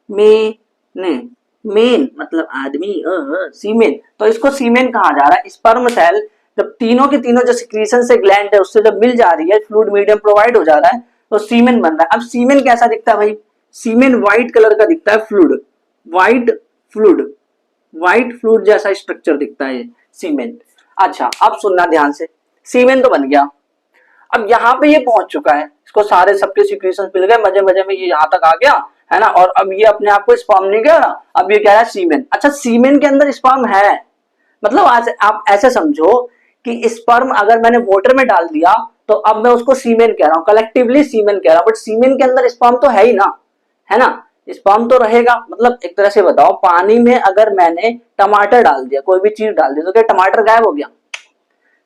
में ने, मेन मतलब आदमी, सीमेन, तो इसको सीमेन कहा जा रहा है। स्पर्म सेल जब तीनों के तीनों जो सिक्रीशन से ग्लैंड है उससे जब मिल जा रही है, फ्लूइड मीडियम प्रोवाइड हो जा रहा है, तो सीमेन बन रहा है। अब सीमेन कैसा दिखता है भाई, सीमेन व्हाइट कलर का दिखता है, fluid, white fluid, white fluid जैसा स्ट्रक्चर दिखता है सीमेन। अच्छा अब सुनना ध्यान से, सीमेन तो बन गया, अब यहाँ पे ये पहुंच चुका है, इसको सारे सबके सिक्रीशन मिल गए, मजे मजे में ये यहाँ तक आ गया, है ना, और अब ये अपने आप को स्पर्म नहीं कह रहा, अब ये कह रहा है सीमेन। अच्छा सीमेन के अंदर स्पर्म है, मतलब आज आप ऐसे समझो कि स्पर्म अगर मैंने वाटर में डाल दिया तो अब मैं उसको सीमेन कह रहा हूँ, कलेक्टिवली सीमेन कह रहा हूँ, बट सीमेन के अंदर स्पर्म तो है ही ना, है ना, स्पर्म तो रहेगा। मतलब एक तरह से बताओ, पानी में अगर मैंने टमाटर डाल दिया, कोई भी चीज डाल दी, तो क्या टमाटर गायब हो गया,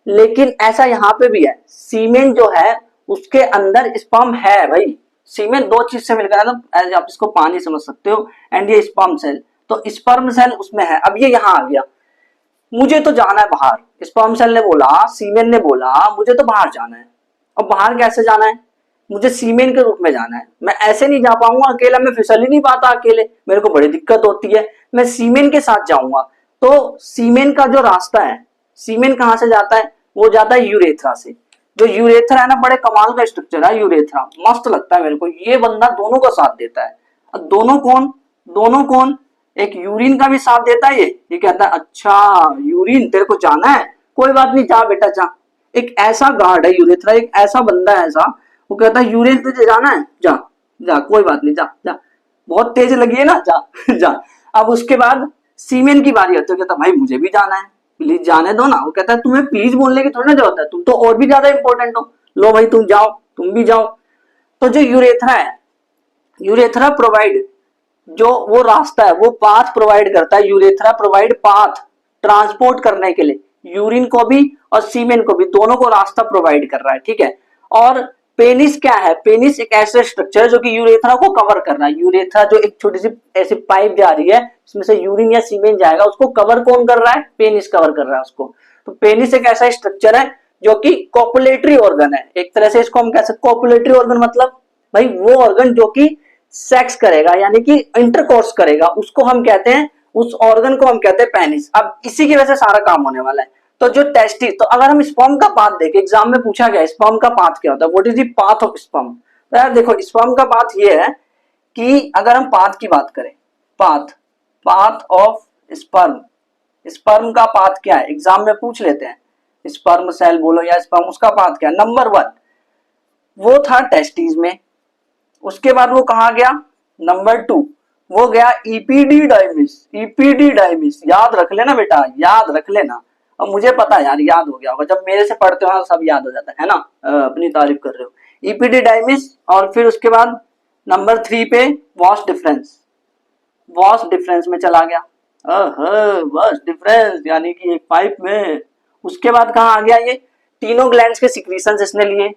लेकिन ऐसा यहाँ पे भी है, सीमेन जो है उसके अंदर स्पर्म है भाई, सीमेन 2 चीज से मिलकर, मतलब आप इसको पानी समझ सकते हो, एंड ये स्पर्म सेल, तो स्पर्म सेल उसमें है। अब ये यहाँ आ गया, मुझे तो जाना है बाहर, स्पर्म सेल ने बोला, सीमेन ने बोला मुझे तो बाहर जाना है, और बाहर कैसे जाना है, मुझे सीमेन के रूप में जाना है, मैं ऐसे नहीं जा पाऊंगा अकेला, मैं फिसल ही नहीं पाता अकेले, मेरे को बड़ी दिक्कत होती है, मैं सीमेन के साथ जाऊंगा। तो सीमेन का जो रास्ता है, सीमेन कहाँ से जाता है, वो जाता है यूरेथ्रा से, जो यूरेथ्रा है ना, बड़े कमाल का स्ट्रक्चर है यूरेथ्रा, मस्त लगता है मेरे को, ये बंदा दोनों का साथ देता है। अब दोनों कौन, दोनों कौन, एक यूरिन का भी साथ देता है, ये कहता है अच्छा यूरिन तेरे को जाना है, कोई बात नहीं जा बेटा जा, एक ऐसा गार्ड है यूरेथ्रा, एक ऐसा बंदा है ऐसा, वो कहता है यूरिन तुझे जाना है, जा जा कोई बात नहीं, जा जा, बहुत तेज लगी है ना, जा जा। अब उसके बाद सीमेन की बारी आती है, कहता भाई मुझे भी जाना है, प्लीज जाने दो ना, वो कहता है तुम्हें प्लीज बोलने की थोड़ी ना जरूरत है, तुम तो और भी ज्यादा इंपॉर्टेंट हो, लो भाई तुम जाओ, तुम भी जाओ। तो जो यूरेथ्रा है, यूरेथ्रा प्रोवाइड, जो वो रास्ता है, वो पाथ प्रोवाइड करता है, यूरेथ्रा प्रोवाइड पाथ ट्रांसपोर्ट करने के लिए, यूरिन को भी और सीमेन को भी, दोनों को रास्ता प्रोवाइड कर रहा है, ठीक है। और पेनिस क्या है, पेनिस एक ऐसा स्ट्रक्चर है जो कि यूरेथ्रा को कवर कर रहा है। यूरेथ्रा जो एक छोटी सी ऐसी पाइप जा रही है जिसमें से यूरिन या सीमेन जाएगा, उसको कवर कौन कर रहा है, पेनिस कवर कर रहा है उसको। तो पेनिस एक ऐसा स्ट्रक्चर है जो कि कोपुलेटरी ऑर्गन है, एक तरह से इसको हम कह सकते। कोपुलेटरी ऑर्गन मतलब भाई वो ऑर्गन जो कि सेक्स करेगा यानी कि इंटरकोर्स करेगा, उसको हम कहते हैं, उस ऑर्गन को हम कहते हैं पेनिस। अब इसी की वजह से सारा काम होने वाला है। तो जो टेस्टिस, तो अगर हम स्पर्म का पाथ देखें, एग्जाम में पूछा गया स्पर्म का पाथ क्या होता है, what is the path of sperm. तो यार देखो स्पर्म का पाथ ये है कि अगर हम पाथ की बात करें, path path of sperm, sperm का पाथ क्या है, एग्जाम में पूछ लेते हैं। स्पर्म सेल बोलो या स्पर्म, उसका पाथ क्या है। नंबर 1 वो था टेस्टिस में, उसके बाद वो कहा गया नंबर 2 वो गया इपीडीडाइमिस। इपीडीडाइमिस याद रख लेना बेटा, याद रख लेना। अब मुझे पता है यार, याद हो गया होगा, जब मेरे से पढ़ते हो ना सब याद हो जाता है ना। अपनी तारीफ कर रहे हो। इपीडीडाइमिस, और फिर उसके बाद नंबर 3 पे वॉस डिफरेंस, वॉस डिफरेंस में चला गया। वॉस डिफरेंस यानी कि एक पाइप में। उसके बाद कहाँ आ गया, ये तीनों ग्लैंड्स के सिक्रीशंस इसने लिए,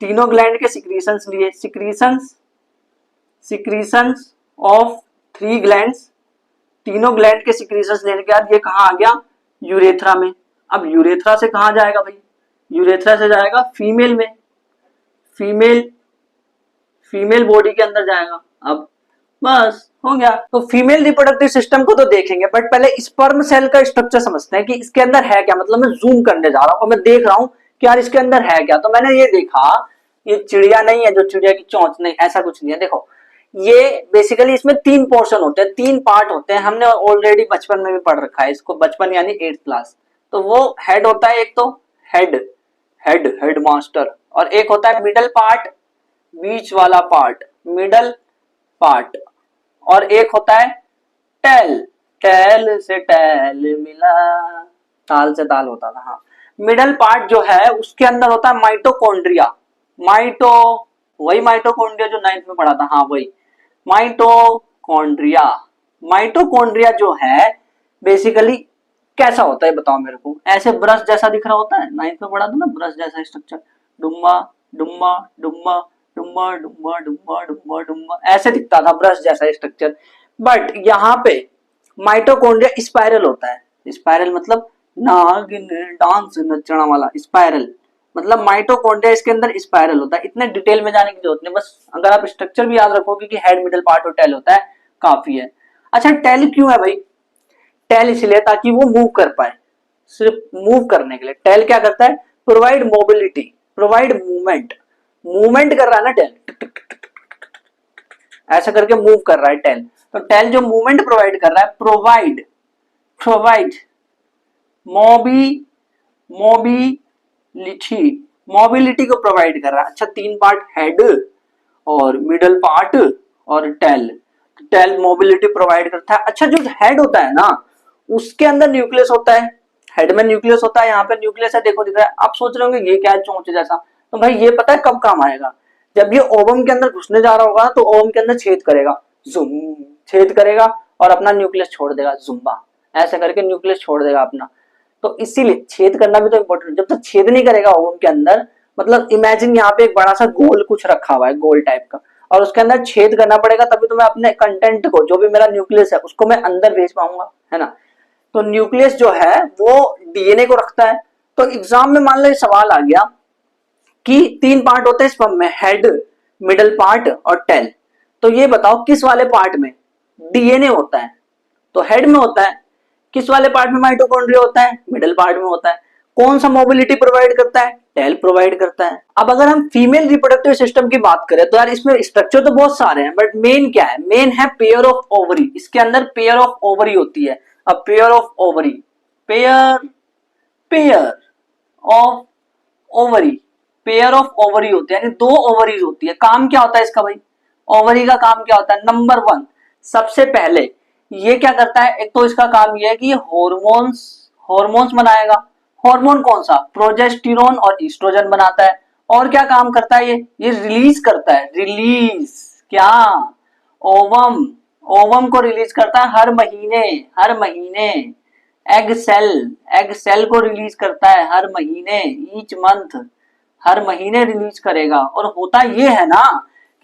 तीनों ग्लैंड के सिक्रीशंस लिए, सिक्रीशंस ऑफ 3 ग्लैंड्स, तीनों ग्लैंड के सिक्रीशंस लेने के बाद ये कहाँ आ गया, यूरेथ्रा में। अब यूरेथ्रा से कहाँ जाएगा भाई, यूरेथ्रा से जाएगा फीमेल में, फीमेल बॉडी के अंदर जाएगा। अब बस हो गया। तो फीमेल रिप्रोडक्टिव सिस्टम को तो देखेंगे, बट पहले स्पर्म सेल का स्ट्रक्चर समझते हैं कि इसके अंदर है क्या। मतलब मैं जूम करने जा रहा हूं और मैं देख रहा हूं कि यार इसके अंदर है क्या। तो मैंने ये देखा, ये चिड़िया नहीं है जो चिड़िया की चोंच, नहीं ऐसा कुछ नहीं है। देखो ये बेसिकली इसमें 3 पोर्शन होते हैं, 3 पार्ट होते हैं। हमने ऑलरेडी बचपन में भी पढ़ रखा है इसको, बचपन यानी 8th क्लास। तो वो हेड होता है, एक तो हेड हेड मास्टर, और एक होता है मिडल पार्ट, बीच वाला पार्ट, मिडल पार्ट, और एक होता है टेल, टेल से टेल मिला, ताल से ताल होता था। हाँ, मिडल पार्ट जो है उसके अंदर होता है माइटोकॉन्ड्रिया, वही माइटोकॉन्ड्रिया जो 9th में पढ़ा था, हाँ वही माइटोकॉन्ड्रिया। माइटोकॉन्ड्रिया जो है बेसिकली कैसा होता है बताओ मेरे को। ऐसे ब्रश जैसा दिख रहा होता है, 9th में पढ़ा था ना, ब्रश जैसा स्ट्रक्चर, डुम्बा डुम्बा डुम्बा डुम्बा डुम्बा डुम्बा डुम्बा डुम्बा, ऐसे दिखता था ब्रश जैसा स्ट्रक्चर। बट यहाँ पे माइटोकॉन्ड्रिया स्पाइरल होता है। स्पाइरल मतलब नागिन डांस नचना वाला, स्पाइरल मतलब माइटोकॉन्ड्रिया इसके अंदर स्पाइरल होता है। इतने डिटेल में जाने की जरूरत नहीं, बस अगर आप स्ट्रक्चर भी याद रखोगे कि हेड मिडल पार्ट और टेल होता है काफी है। अच्छा टेल क्यों है भाई, टेल इसलिए ताकि वो मूव कर पाए, सिर्फ मूव करने के लिए। टेल क्या करता है, provide mobility, provide movement, movement कर रहा है ना टेल, ऐसा करके मूव कर रहा है टेल। तो टेल जो मूवमेंट प्रोवाइड कर रहा है, प्रोवाइड मोबिलिटी को प्रोवाइड कर रहा है। अच्छा 3 पार्ट हेड और मिडल पार्ट और टेल, टेल मोबिलिटी प्रोवाइड करता है। अच्छा जो हेड होता है ना उसके अंदर न्यूक्लियस होता है, हेड में न्यूक्लियस होता है, यहाँ पे न्यूक्लियस है, देखो दिख रहा है। आप सोच रहे होंगे ये क्या है चोंच जैसा, तो भाई ये पता है कब काम आएगा, जब ये ओवम के अंदर घुसने जा रहा होगा तो ओवम के अंदर छेद करेगा, जुम छेद करेगा और अपना न्यूक्लियस छोड़ देगा, जुम्बा ऐसा करके न्यूक्लियस छोड़ देगा अपना। तो इसीलिए छेद करना भी तो इम्पोर्टेंट। जब तक छेद नहीं करेगा ओवम के अंदर, मतलब इमेजिन यहाँ पे एक बड़ा सा गोल कुछ रखा हुआ है, गोल टाइप का, और उसके अंदर छेद करना पड़ेगा, तभी तो मैं अपने कंटेंट को, जो भी मेरा न्यूक्लियस है उसको मैं अंदर भेज पाऊंगा, है ना। तो न्यूक्लियस जो है वो डीएनए को रखता है। तो एग्जाम में मान लो सवाल आ गया कि 3 पार्ट होते हैं स्पर्म में, हेड मिडल पार्ट और टेल। तो ये बताओ किस वाले पार्ट में डीएनए होता है, तो हेड में होता है। किस वाले पार्ट में माइटोकॉन्ड्रिया होता है, मिडल पार्ट में होता है। कौन सा मोबिलिटी प्रोवाइड करता है, टेल प्रोवाइड करता है। अब अगर हम फीमेल रिप्रोडक्टिव सिस्टम की बात करें तो यार इसमें स्ट्रक्चर तो बहुत सारे हैं, बट मेन क्या है, मेन है पेयर ऑफ ओवरी। इसके अंदर पेयर ऑफ ओवरी होती है। अब pair of ovary, pair of ovary, pair of ovary होती है, यानी 2 ओवरीज होती है। काम क्या होता है इसका भाई, ओवरी का काम क्या होता है, नंबर 1 सबसे पहले ये क्या करता है, एक तो इसका काम ये है कि ये हॉर्मोन्स बनाएगा। हार्मोन कौन सा, प्रोजेस्टेरोन और ईस्ट्रोजन बनाता है। और क्या काम करता है ये रिलीज करता है, रिलीज क्या, ओवम को रिलीज करता है हर महीने एग सेल को रिलीज करता है हर महीने, ईच मंथ, हर महीने रिलीज करेगा। और होता ये है ना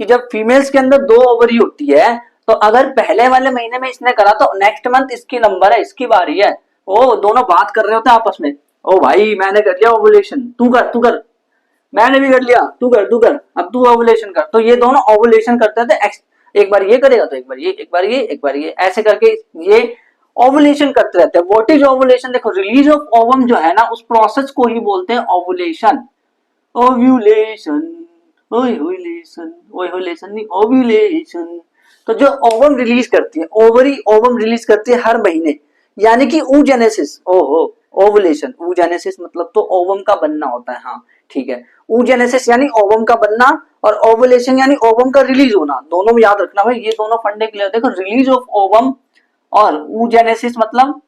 कि जब फीमेल्स के अंदर 2 ओवरी होती है, तो अगर पहले वाले महीने में इसने करा तो नेक्स्ट मंथ इसकी नंबर है, इसकी बारी है। ओ दोनों बात कर रहे होते हैं आपस में, ओ भाई मैंने कर लिया ओवुलेशन, तू कर, मैंने भी कर लिया, तू कर, अब तू ओवुलेशन कर। तो ये दोनों ओवुलेशन करते थे, एक बार ये करेगा तो एक बार ये, एक बार ये, एक बार ये, ऐसे करके ये ओवुलेशन करते रहते हैं। What is ovulation? देखो रिलीज ऑफ ओवम जो है ना, उस प्रोसेस को ही बोलते हैं ओवुलेशन। ओव्यूलेशन, ओव्यूलेशन, ओव्यूलेशन नहीं, ओव्यूलेशन। तो जो ओवम रिलीज करती है, ओवरी ओवम रिलीज करती है हर महीने, यानी कि oogenesis, ओहो ओवुलेशन, oogenesis मतलब तो ओवम का बनना होता है, हाँ ठीक है। oogenesis यानी ओवम का बनना, और ओवुलेशन यानी ओवम का रिलीज होना, दोनों में याद रखना भाई, ये दोनों फंडे क्लियर। देखो रिलीज ऑफ ओवम और oogenesis मतलब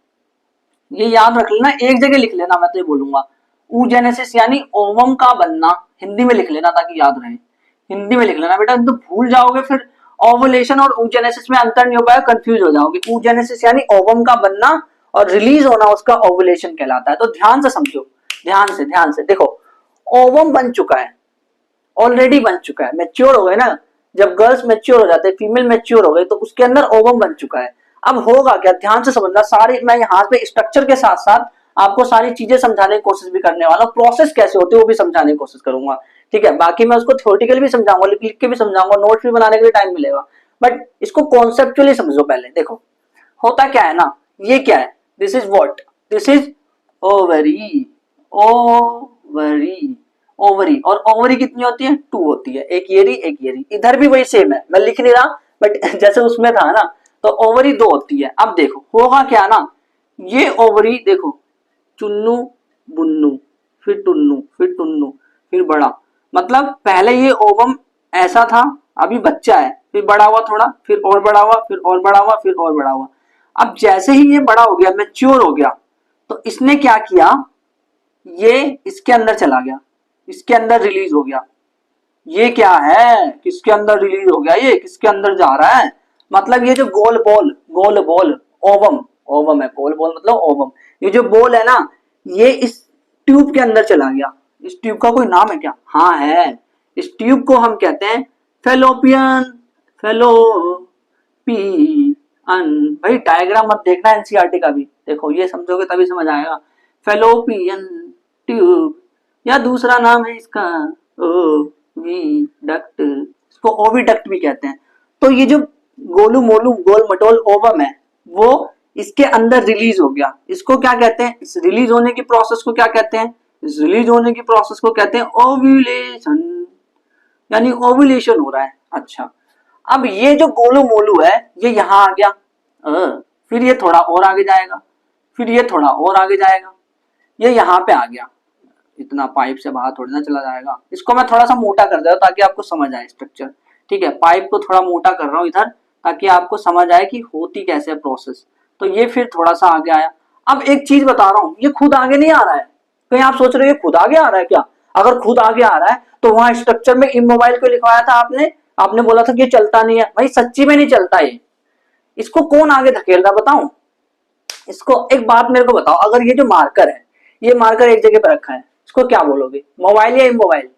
ये याद रख लेना, एक जगह लिख लेना, मैं तो ये बोलूंगा oogenesis यानी ओवम का बनना, हिंदी में लिख लेना ताकि याद रहे, हिंदी में लिख लेना बेटा, तो भूल जाओगे फिर ओवुलेशन और oogenesis में अंतर नहीं हो पाएगा, कंफ्यूज हो जाओगे। oogenesis यानी ओवम का बनना और रिलीज होना उसका ओवुलेशन कहलाता है। तो ध्यान से समझो, ध्यान से देखो, ओवम बन चुका है, ऑलरेडी बन चुका है, मैच्योर हो गए ना, जब गर्ल्स मैच्योर हो जाते हैं, फीमेल मैच्योर हो गए, तो उसके अंदर ओवम बन चुका है। अब होगा क्या, ध्यान से समझना, सारी मैं यहाँ पे स्ट्रक्चर के साथ साथ आपको सारी चीजें समझाने की कोशिश भी करने वाला हूँ, प्रोसेस कैसे होती है वो भी समझाने की कोशिश करूंगा, ठीक है। बाकी मैं उसको थ्योरेटिकल भी समझाऊंगा, लिख के भी समझाऊंगा, नोट्स भी बनाने के लिए टाइम मिलेगा, बट इसको कॉन्सेप्चुअली समझो पहले। देखो होता क्या है ना, ये क्या है, this is what, this is ovary, ovary, ovary, और ओवरी कितनी होती है, 2 होती है, एक ये रही एक ये रही। इधर भी वही सेम है, मैं लिख नहीं रहा बट जैसे उसमें था ना, तो ओवरी 2 होती है। अब देखो होगा क्या ना, ये ओवरी देखो, चुन्नू बुन्नू, फिर टुन्नू, फिर टुन्नू, फिर बड़ा, मतलब पहले ये ओवम ऐसा था, अभी बच्चा है, फिर बड़ा हुआ थोड़ा, फिर और बड़ा हुआ, फिर और बड़ा हुआ, फिर और बड़ा हुआ। अब जैसे ही ये बड़ा हो गया, मैच्योर हो गया, तो इसने क्या किया, ये इसके अंदर चला गया, इसके अंदर रिलीज हो गया। ये क्या है, किसके अंदर रिलीज हो गया, ये किसके अंदर जा रहा है, मतलब ये जो गोल बॉल ओवम, ओवम है, गोल बॉल मतलब ओवम, ये जो बॉल है ना, ये इस ट्यूब के अंदर चला गया। इस ट्यूब का कोई नाम है क्या, हाँ है, इस ट्यूब को हम कहते हैं फेलोपियन, फेलोपियन। भाई डायग्राम मत देखना एनसीईआरटी का भी, देखो ये समझोगे तभी समझ आएगा। फेलोपियन ट्यूब, या दूसरा नाम है इसका ओविडक्ट, इसको ओविडक्ट भी कहते हैं। तो ये जो गोलू मोलू गोल मटोल ओवम है, वो इसके अंदर रिलीज हो गया, इसको क्या कहते हैं, इस रिलीज होने की प्रोसेस को क्या कहते हैं, इस रिलीज होने की प्रोसेस को कहते हैं ओव्यूलेशन, यानी ओव्यूलेशन हो रहा है। अच्छा, अब ये जो गोलू मोलू है ये यहाँ आ गया, फिर ये थोड़ा और आगे जाएगा, फिर ये थोड़ा और आगे जाएगा, ये यहाँ पे आ गया, इतना पाइप से बाहर थोड़ी ना चला जाएगा। इसको मैं थोड़ा सा मोटा कर दे रहा हूँ ताकि आपको समझ आए स्ट्रक्चर, ठीक है, पाइप को थोड़ा मोटा कर रहा हूँ इधर ताकि आपको समझ आए कि होती कैसे है प्रोसेस। तो ये फिर थोड़ा सा आगे आया। अब एक चीज बता रहा हूँ, ये खुद आगे नहीं आ रहा है, कहीं आप सोच रहे हो ये खुद आगे आ रहा है क्या, अगर खुद आगे आ रहा है तो वहां स्ट्रक्चर में इमोबाइल को लिखवाया था आपने, आपने बोला था कि ये चलता नहीं है, भाई सच्ची में नहीं चलता ये, इसको कौन आगे धकेल रहा बताऊं, इसको एक बात मेरे को बताओ, अगर ये जो मार्कर है, ये मार्कर एक जगह पर रखा है, इसको क्या बोलोगे, मोबाइल या इमोबाइल,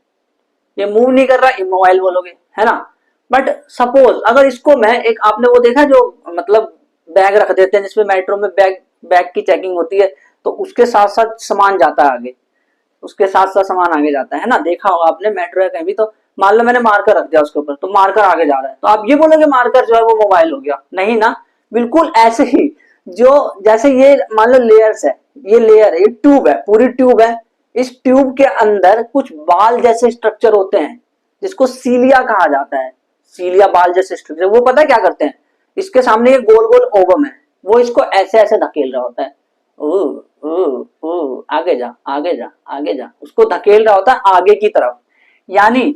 ये मूव नहीं कर रहा, इमोबाइल बोलोगे, है ना। बट सपोज अगर इसको मैं एक, आपने वो देखा जो मतलब बैग रख देते हैं जिसमें मेट्रो में बैग की चेकिंग होती है, तो उसके साथ साथ सामान जाता है आगे, उसके साथ साथ सामान आगे जाता है ना, देखा होगा आपने मेट्रो या कहीं भी। तो मान लो मैंने मार्कर रख दिया उसके ऊपर, तो मार्कर आगे जा रहा है, तो आप ये बोलोगे मार्कर जो है वो मोबाइल हो गया, नहीं ना, बिल्कुल ऐसे ही, जो जैसे ये मान लो लेयर्स है, ये लेयर है, ये ट्यूब है, पूरी ट्यूब है, इस ट्यूब के अंदर कुछ बाल जैसे स्ट्रक्चर होते हैं जिसको सीलिया कहा जाता है, सीलिया बाल जैसे स्ट्रक्चर, वो पता है क्या करते हैं, इसके सामने ये गोल गोल ओवम है, वो इसको ऐसे ऐसे धकेल रहा होता है, ओ ओ ओ आगे जा आगे जा आगे जा, उसको धकेल रहा होता है आगे की तरफ। यानी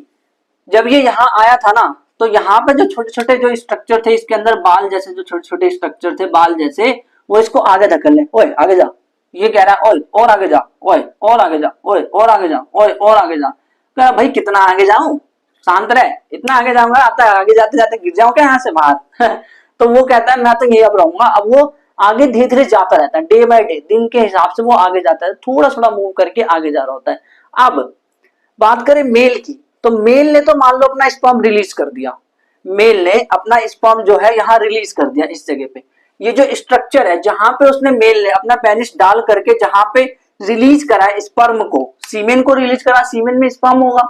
जब ये यहाँ आया था ना, तो यहाँ पे जो छोटे छोटे जो स्ट्रक्चर थे इसके अंदर बाल जैसे, जो छोटे छोटे स्ट्रक्चर थे बाल जैसे, वो इसको आगे धकेल ले, ओए आगे जा, ये कह रहा है ओए और आगे जा, ओए और आगे जा, ओए और आगे जा, ओए और आगे जा, कह रहा भाई कितना आगे जाऊं, शांत रहे, इतना आगे जाऊंगा, आता आगे जाते जाते गिर जाऊं क्या यहाँ से बाहर तो वो कहता है मैं तो यही अब रहूंगा। अब वो आगे धीरे धीरे जाता रहता है, डे बाय डे, दिन के हिसाब से वो आगे जाता है, थोड़ा थोड़ा मूव करके आगे जा रहा होता है। अब बात करें मेल की, तो मेल ने तो मान लो अपना स्पर्म रिलीज कर दिया, मेल ने अपना स्पर्म जो है यहाँ रिलीज कर दिया इस जगह पे। ये जो स्ट्रक्चर है जहां पे उसने मेल ने अपना पेनिस डाल करके जहां पे रिलीज करा है स्पर्म को, सीमेन को रिलीज करा, सीमेन में स्पर्म होगा,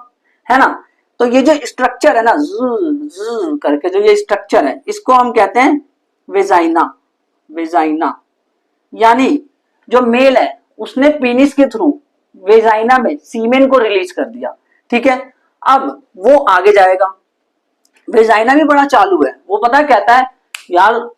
है ना। तो ये जो स्ट्रक्चर है ना, ज करके जो ये स्ट्रक्चर है, इसको हम कहते हैं वेजाइना, वेजाइना। यानी जो मेल है उसने पेनिस के थ्रू वेजाइना में सीमेन को रिलीज कर दिया, ठीक है। अब वो आगे जाएगा, वेजाइना भी बड़ा चालू है, वो पता कहता है यार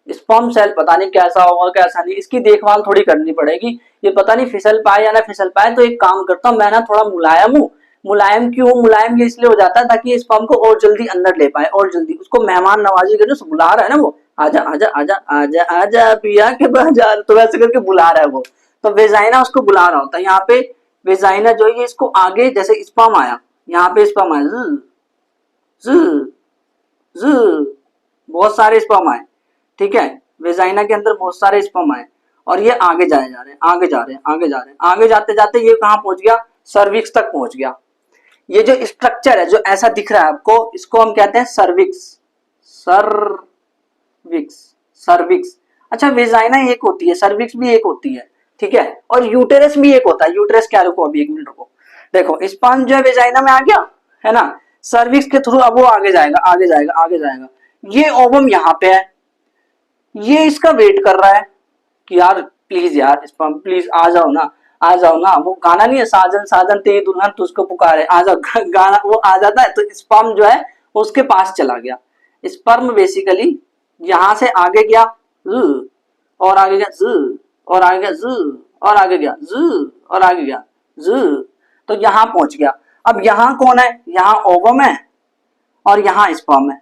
स्पर्म सेल पता नहीं कैसा होगा कैसा नहीं, इसकी देखभाल थोड़ी करनी पड़ेगी, ये पता नहीं फिसल पाए या ना फिसल पाए, तो एक काम करता हूँ मैं ना थोड़ा मुलायम हूँ। मुलायम क्यों, मुलायम ये इसलिए हो जाता है ताकि स्पर्म को और जल्दी अंदर ले पाए, और जल्दी उसको मेहमान नवाजी करके जो बुला रहा है ना वो, आजा आजा आजा आजा आजा पिया के बाजार, तो वैसे करके बुला रहा है वो, तो वेजाइना उसको बुला रहा होता है। यहाँ पे वेजाइना जो है इसको आगे, जैसे स्पर्म आया, यहाँ पे स्पर्म आया, बहुत सारे स्पर्म आए, ठीक है, वेजाइना के अंदर बहुत सारे स्पर्म आए, और ये आगे जाए जा रहे हैं, आगे जा रहे हैं, आगे जा रहे हैं, आगे जाते जाते ये कहाँ पहुंच गया, सर्विक्स तक पहुंच गया। ये जो स्ट्रक्चर है जो ऐसा दिख रहा है आपको, इसको हम कहते हैं सर्विक्स, सर्विक्स, सर्विक्स। अच्छा, वेजाइना एक होती है, सर्विक्स भी एक होती है, ठीक है, और यूटेरस भी एक होता है। यूटेरस क्या, रुको अभी एक मिनट रुको, देखो स्पर्म जो है वेजाइना में आ गया, है ना, सर्विक्स के थ्रू अब वो आगे जाएगा, आगे जाएगा, आगे जाएगा। ये ओवम यहाँ पे है, ये इसका वेट कर रहा है कि यार प्लीज यार स्पर्म प्लीज आ जाओ ना, आ जाओ ना। वो गाना नहीं है, साजन साजन तेरी दुल्हन तुझको पुकारे, आ जाओ, गाना वो आ जाता है, तो स्पर्म जो है उसके पास चला गया। स्पर्म बेसिकली यहां से आगे गया, और आगे गया, और आगे गया, और आगे गया, और आगे गया, तो यहां पहुंच गया। अब यहां कौन है, यहां ओवम है और यहां स्पर्म है,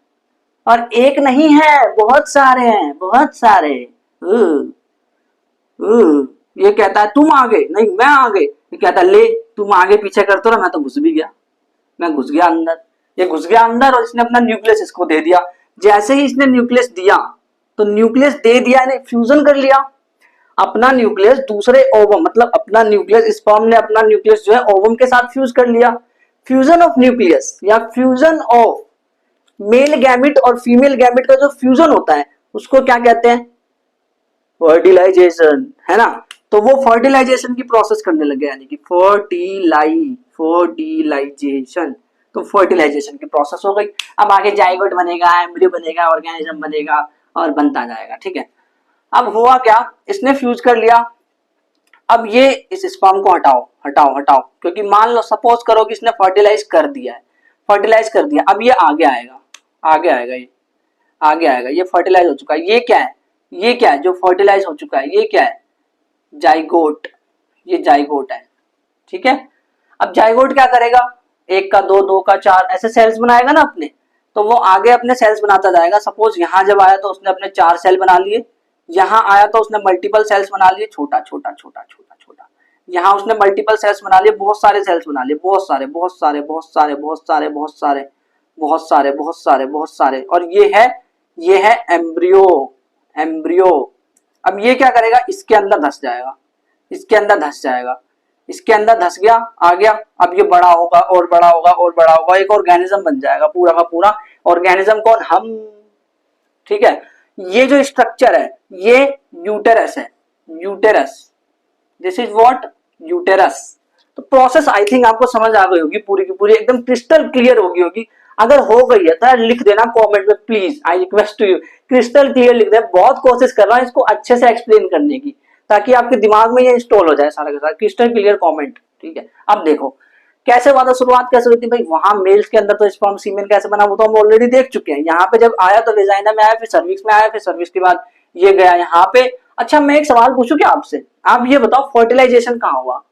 और एक नहीं है बहुत सारे हैं, बहुत सारे। ये कहता है तुम आगे, नहीं मैं आगे, ये कहता है ले तुम आगे पीछे करते रहो, मैं तो घुस भी गया, मैं घुस गया अंदर। ये घुस गया अंदर और इसने अपना न्यूक्लियस इसको दे दिया। जैसे ही इसने न्यूक्लियस दिया, तो न्यूक्लियस दे दिया, इन्हें फ्यूजन कर लिया अपना न्यूक्लियस दूसरे ओवम, मतलब अपना न्यूक्लियस, स्पर्म ने अपना न्यूक्लियस जो है ओवम के साथ फ्यूज कर लिया। फ्यूजन ऑफ न्यूक्लियस या फ्यूजन ऑफ मेल गैमेट और फीमेल गैमेट का जो फ्यूजन होता है उसको क्या कहते हैं, फर्टिलाइजेशन, है ना। तो वो फर्टिलाइजेशन की प्रोसेस करने लगे, यानी कि फर्टिलाइजेशन, तो फर्टिलाइजेशन की प्रोसेस हो गई। अब आगे जाइगोट बनेगा, एम्ब्रियो बनेगा, ऑर्गेनिज्म बनेगा और बनता जाएगा, ठीक है। अब हुआ क्या, इसने फ्यूज कर लिया। अब ये इस स्पर्म को हटाओ हटाओ हटाओ, क्योंकि मान लो सपोज करो कि इसने फर्टिलाइज कर दिया है, फर्टिलाइज कर दिया, अब ये आगे आएगा, आगे आएगा, ये आगे आएगा, ये फर्टिलाइज हो चुका है। ये क्या है, ये क्या है जो फर्टिलाइज हो चुका है, ये क्या है, जाइगोट, ये जाइगोट है, ठीक है। अब जाइगोट क्या करेगा, एक का दो, दो का चार, ऐसे सेल्स बनाएगा ना अपने, तो वो आगे अपने सेल्स बनाता जाएगा। सपोज यहां जब आया तो उसने अपने 4 सेल बना लिए, यहां आया तो उसने मल्टीपल सेल्स बना लिए, छोटा छोटा छोटा छोटा छोटा, यहां उसने मल्टीपल सेल्स बना लिए, बहुत सारे सेल्स बना लिए, बहुत सारे बहुत सारे बहुत सारे बहुत सारे बहुत सारे बहुत सारे बहुत सारे बहुत सारे, और ये है एम्ब्रियो, एम्ब्रियो। अब ये क्या करेगा, इसके अंदर धस जाएगा, इसके अंदर धस जाएगा, इसके अंदर धस गया, आ गया। अब ये बड़ा होगा और बड़ा होगा और बड़ा होगा, एक ऑर्गेनिज्म बन जाएगा, पूरा का पूरा ऑर्गेनिज्म कौन, हम, ठीक है। ये जो स्ट्रक्चर है ये यूटेरस है, uterus, this is what, uterus. तो प्रोसेस आई थिंक आपको समझ आ गई होगी, पूरी की पूरी एकदम क्रिस्टल क्लियर होगी होगी। अगर हो गई है तो लिख देना कमेंट में please, I request to you, crystal clear लिख दे। बहुत कोशिश कर रहा हूं इसको अच्छे से एक्सप्लेन करने की, ताकि आपके दिमाग में ये इंस्टॉल हो जाए सारा का सारा, क्रिस्टल क्लियर कमेंट, ठीक है। अब देखो कैसे हुआ था, शुरुआत कैसे हुई थी भाई, वहां मेल्स के अंदर तो स्पर्म सीमेन कैसे बना वो तो हम ऑलरेडी देख चुके हैं। यहाँ पे जब आया तो वेजाइना में आया, फिर सर्विक्स में आया, फिर सर्विक्स के बाद ये गया यहाँ पे। अच्छा मैं एक सवाल पूछूं क्या आपसे, आप ये बताओ फर्टिलाइजेशन कहाँ हुआ,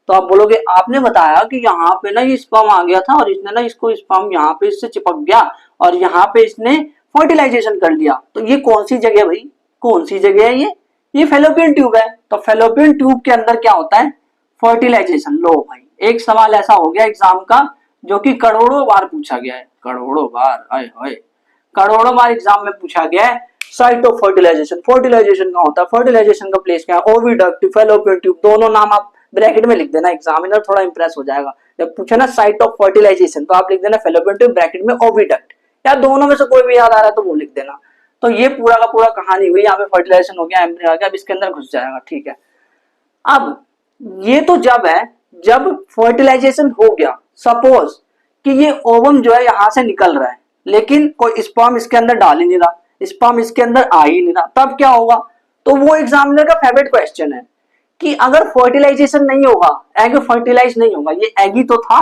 तो आप बोलोगे आपने बताया कि यहाँ पे ना ये स्पर्म आ गया था और इसने ना इसको स्पर्म यहाँ पे इससे चिपक गया और यहाँ पे इसने फर्टिलाइजेशन कर लिया, तो ये कौन सी जगह है भाई, कौन सी जगह है ये फेलोपियन ट्यूब है। तो फेलोपियन ट्यूब के अंदर क्या होता है, फर्टिलाइजेशन। लो भाई एक सवाल ऐसा हो गया एग्जाम का जो कि करोड़ों बार पूछा गया है, करोड़ों बार, आए हाय, करोड़ों बार एग्जाम में पूछा गया है साइट ऑफ फर्टिलाइजेशन, फर्टिलाइजेशन कहाँ होता है, फर्टिलाइजेशन का प्लेस क्या है, ओविडक्ट, फैलोपियन ट्यूब, दोनों नाम आप ब्रैकेट में लिख देना, एग्जामिनर थोड़ा इंप्रेस हो जाएगा। जब पूछे ना साइट ऑफ फर्टिलाइजेशन तो आप लिख देना फैलोपियन ट्यूब ब्रैकेट में ओविडक्ट, या दोनों में से कोई भी याद आ रहा है तो वो लिख देना। तो ये पूरा का पूरा कहानी हुई, यहाँ पे फर्टिलाइजेशन हो गया, एम्ब्रियो आ गया, अब इसके अंदर घुस जाएगा, ठीक है। अब ये तो जब है जब फर्टिलाइजेशन हो गया, सपोज कि ये ओवम जो है यहां से निकल रहा है, लेकिन कोई स्पर्म इसके अंदर डाल ही नहीं रहा, स्पर्म इसके अंदर आ ही नहीं रहा, तब क्या होगा। तो वो एग्जामिनर का फेवरेट क्वेश्चन है कि अगर फर्टिलाइजेशन नहीं होगा, एग फर्टिलाइज नहीं होगा, ये एग ही तो था,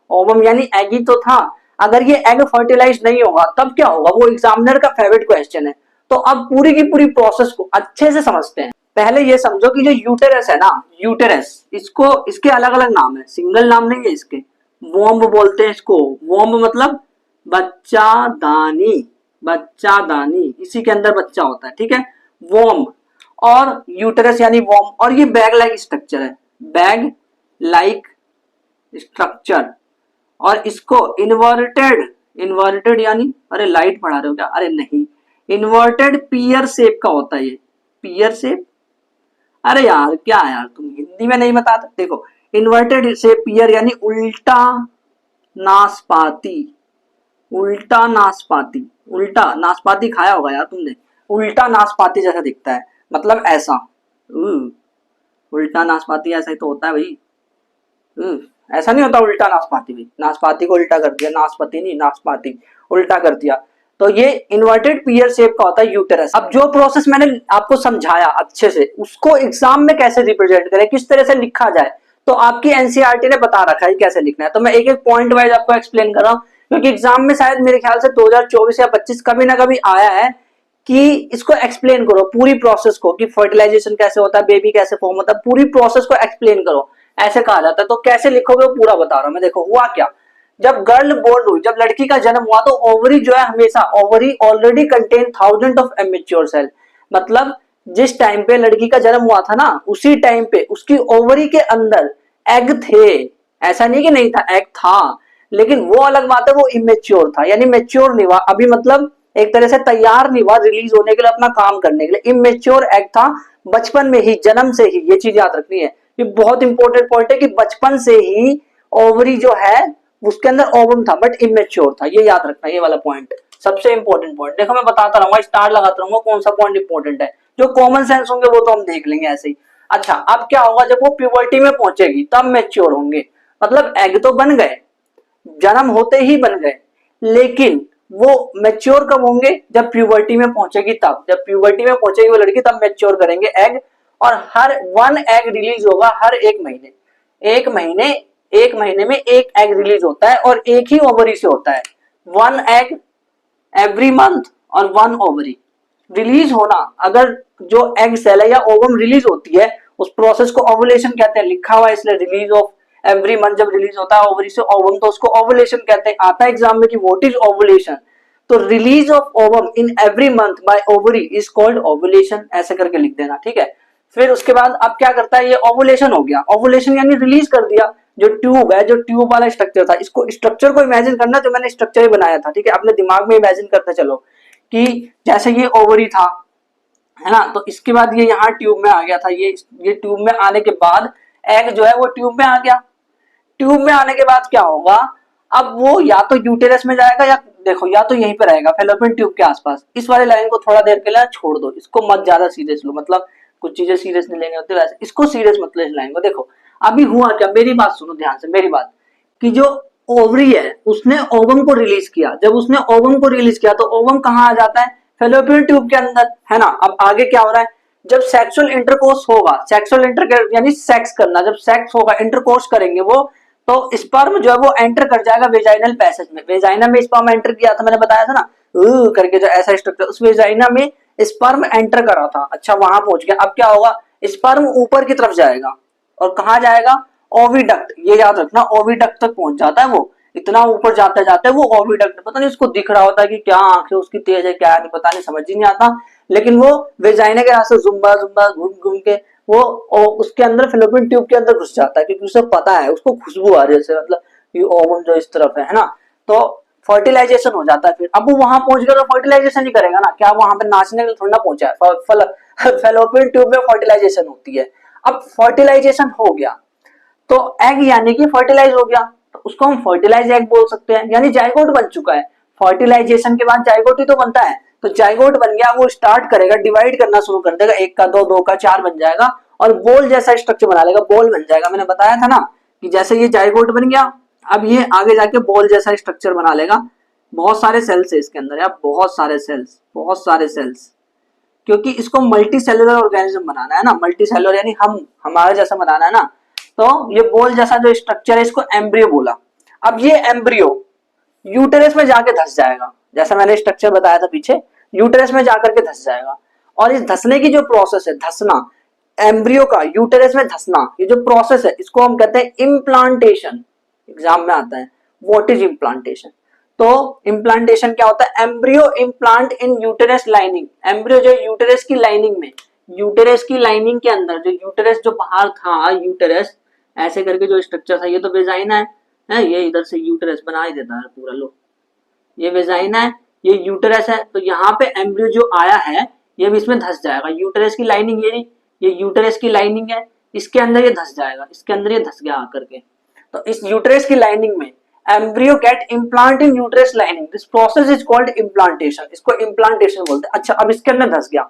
ओवम यानी एग ही तो था, अगर ये एग फर्टिलाइज नहीं होगा तब क्या होगा, वो एग्जामिनर का फेवरेट क्वेश्चन है। तो अब पूरी की पूरी प्रोसेस को अच्छे से समझते हैं। पहले ये समझो कि जो यूटेरस है ना, यूटेरस, इसको इसके अलग अलग नाम है, सिंगल नाम नहीं है इसके। वोम्ब बोलते हैं इसको, वोम्ब मतलब बच्चादानी, बच्चादानी, इसी के अंदर बच्चा होता है, ठीक है, वोम्ब। और यूटेरस यानी वोम्ब, और ये बैग लाइक स्ट्रक्चर है, बैग लाइक स्ट्रक्चर। और इसको इन्वर्टेड, इन्वर्टेड यानी, अरे लाइट पढ़ा रहे हो क्या, अरे नहीं, इन्वर्टेड पियर शेप का होता है ये, पियर शेप, अरे यार क्या यार तुम हिंदी में नहीं बताते। देखो इन्वर्टेड से पियर यानी उल्टा नाशपाती, उल्टा नाशपाती, उल्टा नाशपाती खाया होगा यार तुमने, उल्टा नाशपाती जैसा दिखता है, मतलब ऐसा, उल्टा नाशपाती ऐसा ही तो होता है भाई, ऐसा नहीं होता उल्टा नाशपाती भी, नाशपाती को उल्टा कर दिया, नाशपाती नहीं नाशपाती उल्टा कर दिया। तो ये इन्वर्टेड पियर शेप का होता है यूटेरस। अब जो प्रोसेस मैंने आपको समझाया अच्छे से, उसको एग्जाम में कैसे रिप्रेजेंट करें, किस तरह से लिखा जाए, तो आपकी एनसीईआरटी ने बता रखा है कैसे लिखना है। तो मैं एक एक पॉइंट वाइज आपको एक्सप्लेन कर रहा हूँ, क्योंकि एग्जाम में शायद मेरे ख्याल से 2024 या 25 कभी ना कभी आया है कि इसको एक्सप्लेन करो पूरी प्रोसेस को, कि फर्टिलाइजेशन कैसे होता है, बेबी कैसे फॉर्म होता है, पूरी प्रोसेस को एक्सप्लेन करो, ऐसे कहा जाता है। तो कैसे लिखोगे वो पूरा बता रहा हूं मैं। देखो हुआ क्या, जब गर्ल बोर्न हुई, जब लड़की का जन्म हुआ, तो ओवरी जो है हमेशा, ovary already contain thousand of immature cell, मतलब जिस टाइम पे लड़की का जन्म हुआ था ना, उसी टाइम पे उसकी ओवरी के अंदर एग थे, ऐसा नहीं कि नहीं था, एग था, लेकिन वो अलग बात है, वो इमेच्योर था, यानी मेच्योर नहीं हुआ अभी, मतलब एक तरह से तैयार नहीं हुआ रिलीज होने के लिए, अपना काम करने के लिए, इमेच्योर एग था। बचपन में ही, जन्म से ही, ये चीज याद रखनी है, ये बहुत इंपॉर्टेंट पॉइंट है कि बचपन से ही ओवरी जो है उसके अंदर ओवम था बट इमेच्योर था, ये याद रखना, ये वाला पॉइंट सबसे इंपॉर्टेंट पॉइंट। देखो मैं बताता रहूंगा, स्टार लगाता रहूंगा कौन सा पॉइंट इंपॉर्टेंट है, जो कॉमन सेंस होंगे वो तो हम देख लेंगे ऐसे ही। अच्छा अब क्या होगा, जब वो प्यूबर्टी में पहुंचेगी तब मेच्योर होंगे, मतलब एग तो बन गए, जन्म होते ही बन गए, लेकिन वो मेच्योर कब होंगे, जब प्यूबर्टी में पहुंचेगी तब, जब प्यूबर्टी में पहुंचेगी वो लड़की तब मेच्योर करेंगे एग। और हर 1 एग रिलीज होगा हर 1 महीने, 1 महीने में 1 एग रिलीज होता है, और एक ही ओवरी से होता है, 1 एग एवरी मंथ और 1 ओवरी रिलीज होना। अगर जो एग सेल है या ओवम रिलीज होती है, उस प्रोसेस को ओवुलेशन कहते हैं, लिखा हुआ है इसलिए, रिलीज ऑफ एवरी मंथ जब रिलीज होता है ओवरी से ओवम, तो उसको ओवुलेशन कहते हैं। आता है एग्जाम में कि व्हाट इज ओवुलेशन, तो release of ovum in every month by ovary is called ovulation, ऐसे करके लिख देना, ठीक है। फिर उसके बाद अब क्या करता है, ये ओवुलेशन हो गया, ओवुलेशन यानी रिलीज कर दिया, जो ट्यूब है, जो ट्यूब वाला स्ट्रक्चर था, इसको स्ट्रक्चर को इमेजिन करना, जो मैंने स्ट्रक्चर ही बनाया था, ठीक है, अपने दिमाग में इमेजिन करते चलो कि जैसे ये ओवरी था, है ना, तो इसके बाद ये यहाँ ट्यूब में आ गया था, ये ट्यूब में आने के बाद एग जो है वो ट्यूब में आ गया, ट्यूब में आने के बाद क्या होगा, अब वो या तो यूटेरस में जाएगा, या देखो या तो यहीं पे रहेगा फेलोपियन ट्यूब के आसपास। इस वाले लाइन को थोड़ा देर के लिए छोड़ दो, इसको मत ज्यादा सीरियस लो, मतलब कुछ चीजें सीरियस नहीं लेनी होती, वैसे इसको सीरियस मत लो इस लाइन को। देखो अभी हुआ क्या, मेरी बात सुनो ध्यान से, मेरी बात, कि जो ओवरी है उसने ओवम को रिलीज किया, जब उसने ओवम को रिलीज किया तो ओवम कहाँ आ जाता है, फेलोपियन ट्यूब के अंदर, है ना। अब आगे क्या हो रहा है, जब सेक्सुअल इंटरकोर्स होगा, सेक्सुअल इंटर यानी सेक्स करना, जब सेक्स होगा, इंटरकोर्स करेंगे वो, तो स्पर्म जो है वो एंटर कर जाएगा वेजाइनल पैसेज में, वेजाइना में स्पर्म एंटर किया था, मैंने बताया था ना, करके जो ऐसा स्ट्रक्चर, उस वेजाइना में स्पर्म एंटर करा था, अच्छा वहां पहुंच गया। अब क्या होगा, स्पर्म ऊपर की तरफ जाएगा, और कहाँ जाएगा, ओविडक्ट, ये याद रखना, ओविडक्ट तक पहुंच जाता है वो, इतना ऊपर जाते जाते वो ओविडक्ट, पता नहीं उसको दिख रहा होता है कि क्या आंखें उसकी तेज है क्या नहीं, पता नहीं, समझ ही नहीं आता, लेकिन वो वेजाइना के रास्ते जुम्बा जुम्बा घूम घूम के वो उसके अंदर फेलोपियन ट्यूब के अंदर घुस जाता है, क्योंकि उसे पता है, उसको खुशबू आ रही है, मतलब ये ओवम जो इस तरफ है ना। तो फर्टिलाइजेशन हो जाता है। फिर अब वो वहां पहुंच गया तो फर्टिलाइजेशन ही करेगा ना, क्या वहां पे नाचने के लिए थोड़ा ना पहुंचा है। फेलोपियन ट्यूब में फर्टिलाइजेशन होती है। अब फर्टिलाइजेशन हो गया तो एग यानी कि फर्टिलाइज हो गया, तो उसको हम फर्टिलाइज एग बोल सकते हैं, यानी जाइगोट बन चुका है। फर्टिलाइजेशन के बाद जाइगोट ही तो बनता है, तो जाइगोट बन गया, वो स्टार्ट करेगा, डिवाइड करना शुरू कर देगा, एक का दो, दो का चार बन जाएगा और बॉल जैसा स्ट्रक्चर बना लेगा, बॉल बन जाएगा। मैंने बताया था ना कि जैसे ये जाइगोट बन गया, अब ये आगे जाके बॉल जैसा स्ट्रक्चर बना लेगा। बहुत सारे सेल्स है इसके अंदर यार, बहुत सारे सेल्स, बहुत सारे सेल्स, क्योंकि इसको मल्टी सेलुलर ऑर्गेनिज्म बनाना है ना, मल्टी सेलुलर यानी हम हमारे जैसा बनाना है ना। तो ये बॉल जैसा जो स्ट्रक्चर है इसको एम्ब्रियो बोला। अब ये एम्ब्रियो यूटेरस में जाके धस जाएगा, जैसा मैंने स्ट्रक्चर बताया था पीछे, यूटेरस में जाकर के धस जाएगा। और इस धसने की जो प्रोसेस है, धसना, एम्ब्रियो का यूटेरस में धसना, ये जो प्रोसेस है इसको हम कहते हैं इम्प्लांटेशन। एग्जाम में आता है व्हाट इज इम्प्लांटेशन। तो इम्प्लांटेशन क्या होता है, embryo implant in uterus lining. Embryo जो यूटेरस की लाइनिंग में, यूटेरस की लाइनिंग के अंदर, जो यूटेरस जो बाहर था, यूटेरस ऐसे करके जो स्ट्रक्चर था, ये तो वेजाइना है, ये इधर से यूटेरस बना ही देता है पूरा। लो ये वेजाइना है, ये यूटेरस है, तो यहाँ पे एम्ब्रियो जो आया है ये भी इसमें धस जाएगा। यूटेरस की लाइनिंग ये यूटेरस की लाइनिंग है, इसके अंदर ये धस जाएगा, इसके अंदर ये धस गया आकर के। तो इस यूटेरस की लाइनिंग में embryo get implant in uterus lining, this process is called implantation, इसको इम्प्लांटेशन बोलते हैं। अच्छा, अब इसके अंदर धस गया,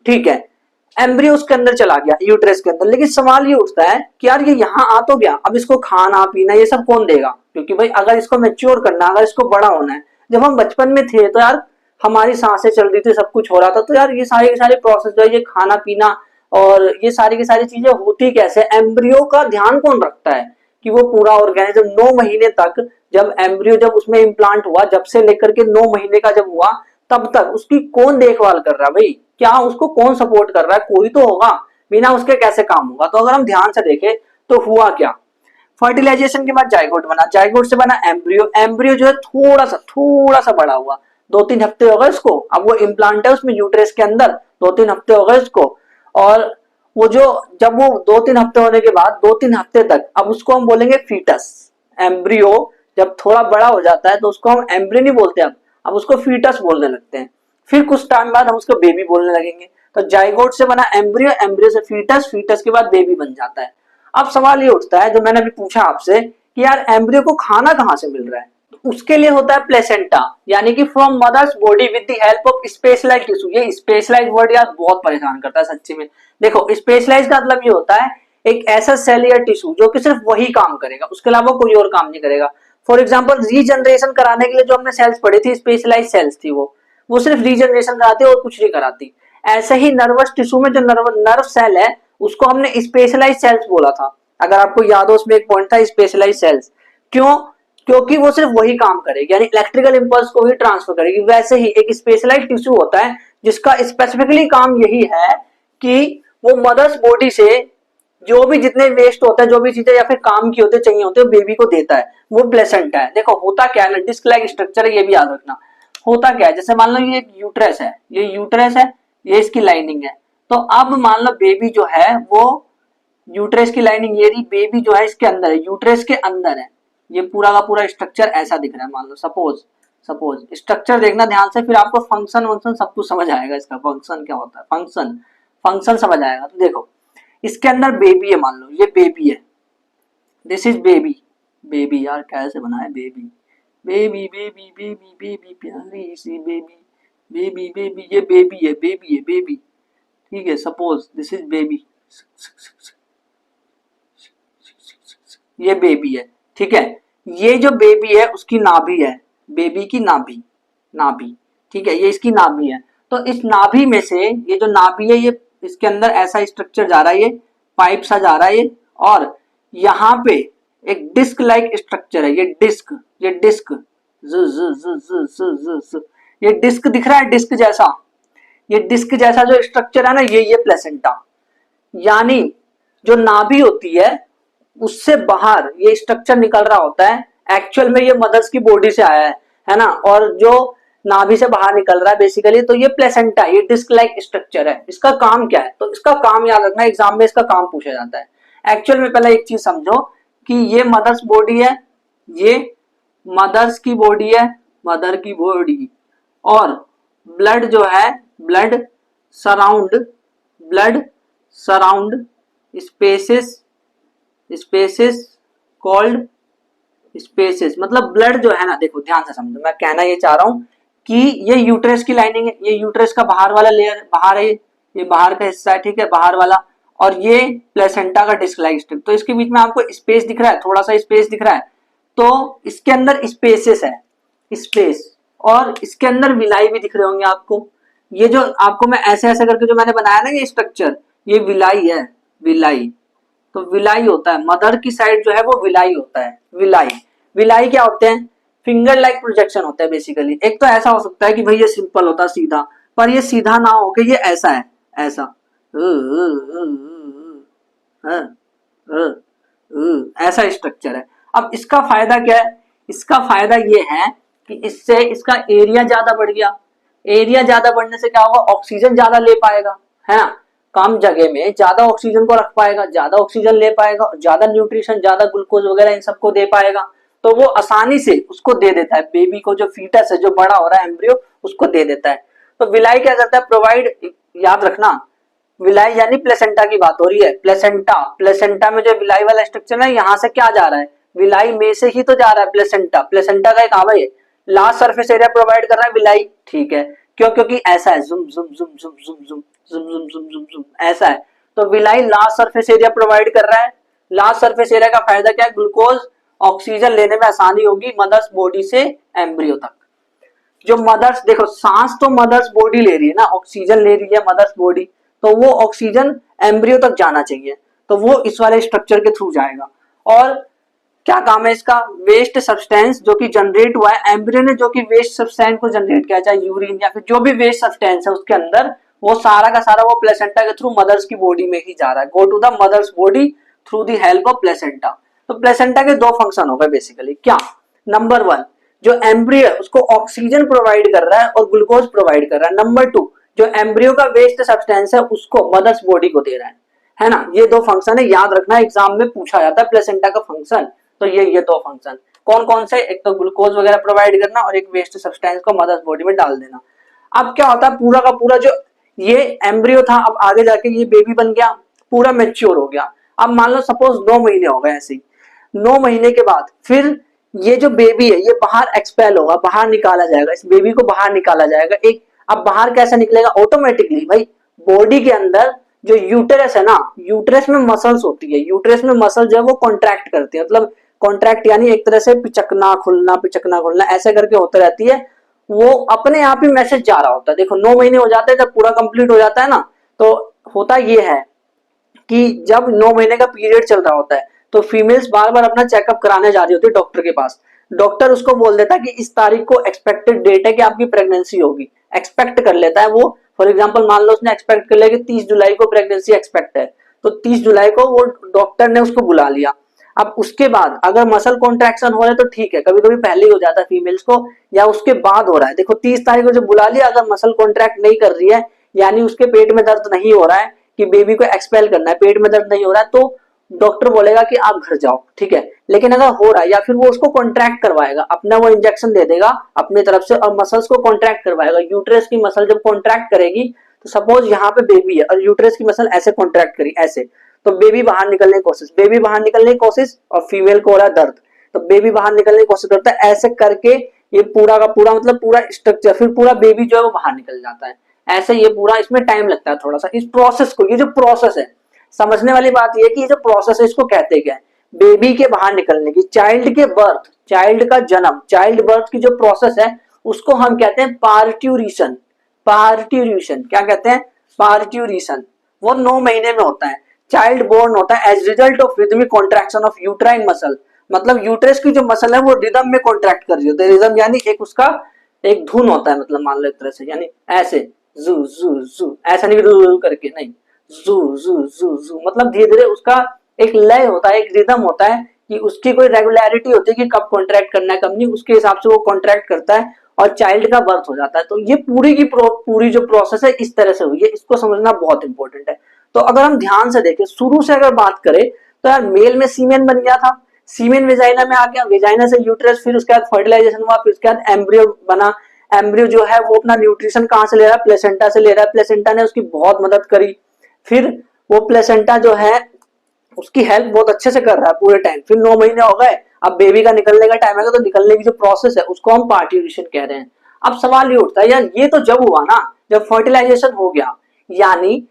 ठीक है, एम्ब्रियो उसके अंदर चला गया यूटेरस के अंदर, लेकिन सवाल ये उठता है कि यार ये यहाँ आ तो गया, अब इसको खाना पीना ये सब कौन देगा? क्योंकि भाई अगर इसको मैच्योर करना, अगर इसको बड़ा होना है, जब हम बचपन में थे तो यार हमारी सांसें चल रही थी, सब कुछ हो रहा था, तो यार ये सारी की सारी प्रोसेस जो है, ये खाना पीना और ये सारी की सारी चीजें होती कैसे? एम्ब्रियो का ध्यान कौन रखता है कि वो पूरा ऑर्गेनिज्म 9 महीने तक, जब एम्ब्रियो जब उसमें इम्प्लांट हुआ, जब से लेकर के 9 महीने का जब हुआ तब तक उसकी कौन देखभाल कर रहा है भाई? क्या उसको कौन सपोर्ट कर रहा है? कोई तो होगा, बिना उसके कैसे काम होगा? तो अगर हम ध्यान से देखें तो हुआ क्या, फर्टिलाइजेशन के बाद जाइगोट बना, जाइगोट से बना एम्ब्रियो, एम्ब्रियो जो है थोड़ा सा बड़ा हुआ, 2-3 हफ्ते हो गए उसको, अब वो इम्प्लांट है उसमें यूट्रेस के अंदर, 2-3 हफ्ते हो गए उसको। और वो जो जब वो 2-3 हफ्ते होने के बाद 2-3 हफ्ते तक, अब उसको हम बोलेंगे फीटस। एम्ब्रियो जब थोड़ा बड़ा हो जाता है तो उसको हम एम्ब्रियो नहीं बोलते, अब उसको फीटस बोलने लगते हैं। फिर कुछ टाइम बाद हम उसको बेबी बोलने लगेंगे। तो जाइगोट से बना एम्ब्रियो, एम्ब्रियो से फीटस, फीटस के बाद बेबी बन जाता है। अब सवाल ये उठता है जो मैंने अभी पूछा आपसे कि यार एम्ब्रियो को खाना कहां से मिल रहा है? तो उसके लिए होता है प्लेसेंटा, यानी कि from mother's body with the help of specialized tissue. ये स्पेशलाइज्ड वर्ड यार बहुत परेशान करता है सच्ची में। देखो स्पेशलाइज का मतलब ये होता है एक ऐसा सेल या टिश्यू जो कि सिर्फ वही काम करेगा, उसके अलावा कोई और काम नहीं करेगा। फॉर एग्जाम्पल रीजनरेशन कराने के लिए जो हमने सेल्स पढ़ी थी, स्पेशलाइज सेल्स थी, वो सिर्फ रीजनरेशन कराती और कुछ नहीं कराती। ऐसे ही नर्वस टिश्यू में जो नर्व सेल है उसको हमने स्पेशलाइज सेल्स बोला था। अगर आपको याद हो उसमें एक पॉइंट था स्पेशलाइज सेल्स, क्यों? क्योंकि वो सिर्फ वही काम करेगी, यानी इलेक्ट्रिकल इंपल्स को ही ट्रांसफर करेगी। वैसे ही एक स्पेशलाइज टिश्यू होता है जिसका स्पेसिफिकली काम यही है कि वो मदर्स बॉडी से जो भी जितने वेस्ट होता है, जो भी चीजें या फिर काम की होते चाहिए होते हैं, बेबी को देता है, वो प्लेसेंटा है। देखो होता क्या है ना, डिस्क लाइक स्ट्रक्चर है, ये भी याद रखना। होता क्या है, जैसे मान लो ये एक यूट्रस है, ये यूट्रस है, ये इसकी लाइनिंग है। तो अब मान लो बेबी जो है वो यूट्रस की लाइनिंग ये रही, बेबी जो है इसके अंदर है, यूट्रस के अंदर है। ये पूरा का पूरा स्ट्रक्चर ऐसा दिख रहा है। मान लो सपोज स्ट्रक्चर देखना ध्यान से, फिर आपको फंक्शन वंक्शन सब कुछ समझ आएगा, इसका फंक्शन क्या होता है, फंक्शन समझ आएगा। तो देखो इसके अंदर बेबी है, मान लो ये बेबी है, दिस इज बेबी यार कैसे बना है, बेबी प्यारी सी बेबी, ये बेबी, ठीक है। सपोज दिस इज बेबी, ये बेबी है, ठीक है। ये जो बेबी है उसकी नाभि है, बेबी की नाभि, ठीक है, ये इसकी नाभि है। तो इस नाभि में से ये जो नाभि है, ये इसके अंदर ऐसा स्ट्रक्चर जा रहा है, ये पाइप सा जा रहा है ये, और यहाँ पे एक डिस्क लाइक स्ट्रक्चर है, ये डिस्क ये डिस्क दिख रहा है, डिस्क जैसा, ये डिस्क जैसा जो स्ट्रक्चर है ना, ये प्लेसेंटा। यानी जो नाभि होती है उससे बाहर ये स्ट्रक्चर निकल रहा होता है, एक्चुअल में ये मदर्स की बॉडी से आया है ना, और जो नाभि से बाहर निकल रहा है बेसिकली, तो ये प्लेसेंटा, ये डिस्क लाइक स्ट्रक्चर है। इसका काम क्या है? तो इसका काम याद रखना, एग्जाम में इसका काम पूछा जाता है। एक्चुअल में पहले एक चीज समझो कि ये मदर्स बॉडी है, ये मदर्स की बॉडी है, मदर की बॉडी, और ब्लड जो है, blood surround spaces called spaces. मतलब ब्लड जो है ना, देखो ध्यान से समझो, मैं कहना ये चाह रहा हूं कि ये यूट्रस की लाइनिंग है, ये यूट्रस का बाहर वाला लेयर बाहर है, ये बाहर का हिस्सा है, ठीक है, बाहर वाला, और ये प्लेसेंटा का डिस्क लाइक स्ट्रिप। तो इसके बीच में आपको स्पेस दिख रहा है, थोड़ा सा स्पेस दिख रहा है, तो इसके अंदर स्पेसेस है, स्पेस, और इसके अंदर विलाई भी दिख रहे होंगे आपको। ये जो आपको मैं ऐसे ऐसे करके जो मैंने बनाया ना ये स्ट्रक्चर, ये विलाई है, विलाई। तो विलाई होता है, मदर की साइड जो है वो विलाई होता है, विलाई। विलाई क्या होते हैं? फिंगर लाइक प्रोजेक्शन होता है बेसिकली। एक तो ऐसा हो सकता है कि भाई ये सिंपल होता है सीधा, पर ये सीधा ना हो के ये ऐसा है, ऐसा ऐसा स्ट्रक्चर है। अब इसका फायदा क्या है? इसका फायदा ये है कि इससे इसका एरिया ज्यादा बढ़ गया। एरिया ज्यादा बढ़ने से क्या होगा? ऑक्सीजन ज्यादा ले पाएगा, है ना, कम जगह में ज्यादा ऑक्सीजन को रख पाएगा, ज्यादा ऑक्सीजन ले पाएगा, ज्यादा न्यूट्रिशन, ज्यादा ग्लूकोज वगैरह इन सबको दे पाएगा। तो वो आसानी से उसको दे देता है, बेबी को, जो फीटस है, जो बड़ा हो रहा है एम्ब्रियो, उसको दे देता है। तो विलाई क्या करता है? प्रोवाइड, याद रखना, विलाई यानी प्लेसेंटा की बात हो रही है, प्लेसेंटा। प्लेसेंटा में जो विलाई वाला स्ट्रक्चर है, यहाँ से क्या जा रहा है? विलाई में से ही तो जा रहा है प्लेसेंटा। प्लेसेंटा का एक काम है, लार्ज सरफेस एरिया प्रोवाइड कर रहा है विलाई, ठीक है, क्यों? क्योंकि ऐसा है, जुम जुम जुम जुम जुम जुम जुम जुम जुम जुम जुम, ऐसा है। तो villi large surface area provide कर रहा है। लार्ज सरफेस एरिया का फायदा क्या है? ग्लूकोज, ऑक्सीजन लेने में आसानी होगी मदर्स बॉडी से एम्ब्रियो तक। जो मदर्स, देखो सांस तो मदर्स बॉडी ले रही है ना, ऑक्सीजन ले रही है मदर्स बॉडी, तो वो ऑक्सीजन एम्ब्रियो तक जाना चाहिए, तो वो इस वाले स्ट्रक्चर के थ्रू जाएगा। और क्या काम है इसका? वेस्ट सब्सटेंस जो कि जनरेट हुआ है, एम्ब्रियो ने जो कि वेस्ट सब्सटेंस को जनरेट किया, चाहे यूरिन या फिर जो भी वेस्ट सब्सटेंस है उसके अंदर, वो सारा का सारा वो प्लेसेंटा के थ्रू मदर्स की बॉडी में ही जा रहा है। Go to the mother's body through the help of placenta. तो प्लेसेंटा के दो फंक्शन हो गए बेसिकली, क्या? नंबर वन, जो एम्ब्रियो है उसको ऑक्सीजन प्रोवाइड कर रहा है और ग्लूकोज प्रोवाइड कर रहा है। नंबर टू, जो एम्ब्रियो का वेस्ट सब्सटेंस है उसको मदर्स बॉडी को दे रहा है ना। ये दो फंक्शन है, याद रखना, एग्जाम में पूछा जाता है प्लेसेंटा का फंक्शन। तो ये दो फंक्शन कौन कौन से? एक तो ग्लूकोज वगैरह प्रोवाइड करना और एक वेस्ट सब्सटेंस को मदर्स बॉडी में डाल देना। अब क्या होता है, पूरा का पूरा जो ये एम्ब्रियो था, अब आगे जाके ये बेबी बन गया, पूरा मैच्योर हो गया। अब मान लो सपोज 9 महीने हो गए, ऐसे ही 9 महीने के बाद फिर ये जो बेबी है ये बाहर एक्सपेल होगा, बाहर निकाला जाएगा, इस बेबी को बाहर निकाला जाएगा। एक, अब बाहर कैसे निकलेगा? ऑटोमेटिकली भाई, बॉडी के अंदर जो यूटेरस है ना, यूटेरस में मसल्स होती है, यूटेरस में मसल जो है वो कॉन्ट्रैक्ट करती है, मतलब कॉन्ट्रैक्ट यानी एक तरह से पिचकना खुलना ऐसे करके होते रहती है। वो अपने आप ही मैसेज जा रहा होता है। देखो 9 महीने हो जाते हैं, जब पूरा कंप्लीट हो जाता है ना, तो होता ये है कि जब 9 महीने का पीरियड चल रहा होता है तो फीमेल्स बार बार अपना चेकअप कराने जा रही होती है डॉक्टर के पास। डॉक्टर उसको बोल देता है कि इस तारीख को एक्सपेक्टेड डेट है कि आपकी प्रेगनेंसी होगी, एक्सपेक्ट कर लेता है वो। फॉर एग्जांपल मान लो उसने एक्सपेक्ट कर लिया कि 30 जुलाई को प्रेगनेंसी एक्सपेक्ट है, तो 30 जुलाई को वो डॉक्टर ने उसको बुला लिया। अब उसके बाद अगर मसल कॉन्ट्रैक्शन हो रहा है तो ठीक है, कभी कभी पहले ही हो जाता है फीमेल्स को, या उसके बाद हो रहा है। देखो 30 तारीख को जब बुला लिया, अगर मसल कॉन्ट्रैक्ट नहीं कर रही है, यानी उसके पेट में दर्द नहीं हो रहा है कि बेबी को एक्सपेल करना है, पेट में दर्द नहीं हो रहा है, तो डॉक्टर बोलेगा कि आप घर जाओ, ठीक है। लेकिन अगर हो रहा है, या फिर वो उसको कॉन्ट्रैक्ट करवाएगा, अपना वो इंजेक्शन दे देगा अपनी तरफ से और मसल्स को कॉन्ट्रैक्ट करवाएगा। यूट्रस की मसल जब कॉन्ट्रैक्ट करेगी, तो सपोज यहाँ पे बेबी है और यूट्रस की मसल ऐसे कॉन्ट्रैक्ट करी, ऐसे, तो बेबी बाहर निकलने की कोशिश, बेबी बाहर निकलने की कोशिश, और फीमेल को हो रहा है दर्द, तो बेबी बाहर निकलने की कोशिश करता है, ऐसे करके ये पूरा का पूरा, मतलब पूरा स्ट्रक्चर, फिर पूरा बेबी जो है वो बाहर निकल जाता है। ऐसे ये पूरा, इसमें टाइम लगता है थोड़ा सा इस प्रोसेस को। ये जो प्रोसेस है, समझने वाली बात ये है कि ये जो प्रोसेस है इसको कहते क्या है? बेबी के बाहर निकलने की, चाइल्ड के बर्थ, चाइल्ड का जन्म, चाइल्ड बर्थ की जो प्रोसेस है उसको हम कहते हैं पार्ट्यूरेशन। पार्ट्यूरेशन क्या कहते हैं? पार्ट्यूरेशन। वो 9 महीने में होता है। चाइल्ड बोर्न होता है as result of rhythmic contraction of uterine muscle, मतलब यूट्रस की जो मसल है वो रिदम में कॉन्ट्रैक्ट कर रही होती है। रिदम यानी एक उसका एक धुन होता है, मतलब मान लो एक तरह से, यानी ऐसे जू जू जू, ऐसा नहीं रू करके, नहीं, जू जू जू जू, मतलब धीरे धीरे उसका एक लय होता है, एक रिदम होता है कि उसकी कोई रेगुलरिटी होती है कि कब कॉन्ट्रैक्ट करना है कब नहीं, उसके हिसाब से वो कॉन्ट्रैक्ट करता है और चाइल्ड का बर्थ हो जाता है। तो ये पूरी की पूरी जो प्रोसेस है इस तरह से हुई है, इसको समझना बहुत इंपॉर्टेंट है। तो अगर हम ध्यान से देखें, शुरू से अगर बात करें तो यार मेल में सीमेन बन गया था, सीमेन वेजाइना में आ गया, वेजाइना से यूट्रस, फिर उसके बाद फर्टिलाइजेशन हुआ, फिर उसके बाद एम्ब्रियो बना। एम्ब्रियो जो है वो अपना न्यूट्रिशन कहाँ से ले रहा है, प्लेसेंटा से ले रहा है, प्लेसेंटा ने उसकी बहुत मदद करी। फिर वो प्लेसेंटा जो है उसकी हेल्प बहुत अच्छे से कर रहा है पूरे टाइम। फिर 9 महीने हो गए, अब बेबी का निकलने का टाइम आएगा, तो निकलने की जो प्रोसेस है उसको हम पार्ट्यूरेशन कह रहे हैं। अब सवाल ये उठता है यार, ये तो जब हुआ ना जब फर्टिलाइजेशन हो गया, यानी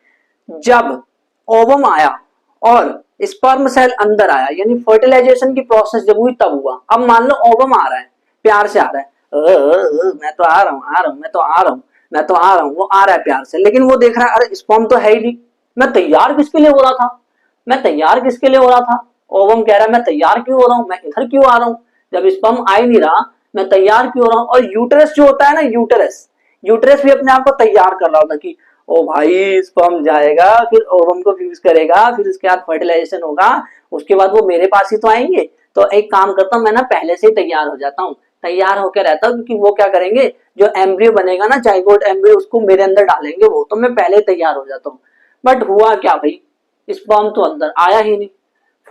जब ओवम आया और स्पर्म सेल अंदर आया, यानी फर्टिलाइजेशन की प्रोसेस जब हुई तब हुआ। अब मान लो ओवम आ रहा है, प्यार से आ रहा है, मैं तो आ रहा हूँ, आ रहा हूँ, मैं तो आ रहा हूँ, मैं तो आ रहा हूँ, वो आ रहा है प्यार से, लेकिन वो देख रहा है अरे स्पर्म तो है ही नहीं, मैं तैयार किसके लिए हो रहा था, मैं तैयार किसके लिए हो रहा था। ओवम कह रहा है मैं तैयार क्यों हो रहा हूँ, मैं इधर क्यों आ रहा हूँ, जब स्पर्म आ ही नहीं रहा मैं तैयार क्यों हो रहा हूँ। और यूटरस जो होता है ना, यूटरस यूटरस भी अपने आप को तैयार कर रहा होता कि ओ भाई स्पर्म जाएगा, फिर ओवम को फ्यूज करेगा, फिर उसके बाद फर्टिलाइजेशन होगा, उसके बाद वो मेरे पास ही तो आएंगे, तो एक काम करता हूँ मैं ना पहले से ही तैयार हो जाता हूँ, तैयार होकर रहता हूँ, क्योंकि वो क्या करेंगे, जो एम्ब्रियो बनेगा ना, जाइगोट एम्ब्रियो, उसको मेरे अंदर डालेंगे वो, तो मैं पहले तैयार हो जाता हूँ। बट हुआ क्या भाई, स्पर्म तो अंदर आया ही नहीं,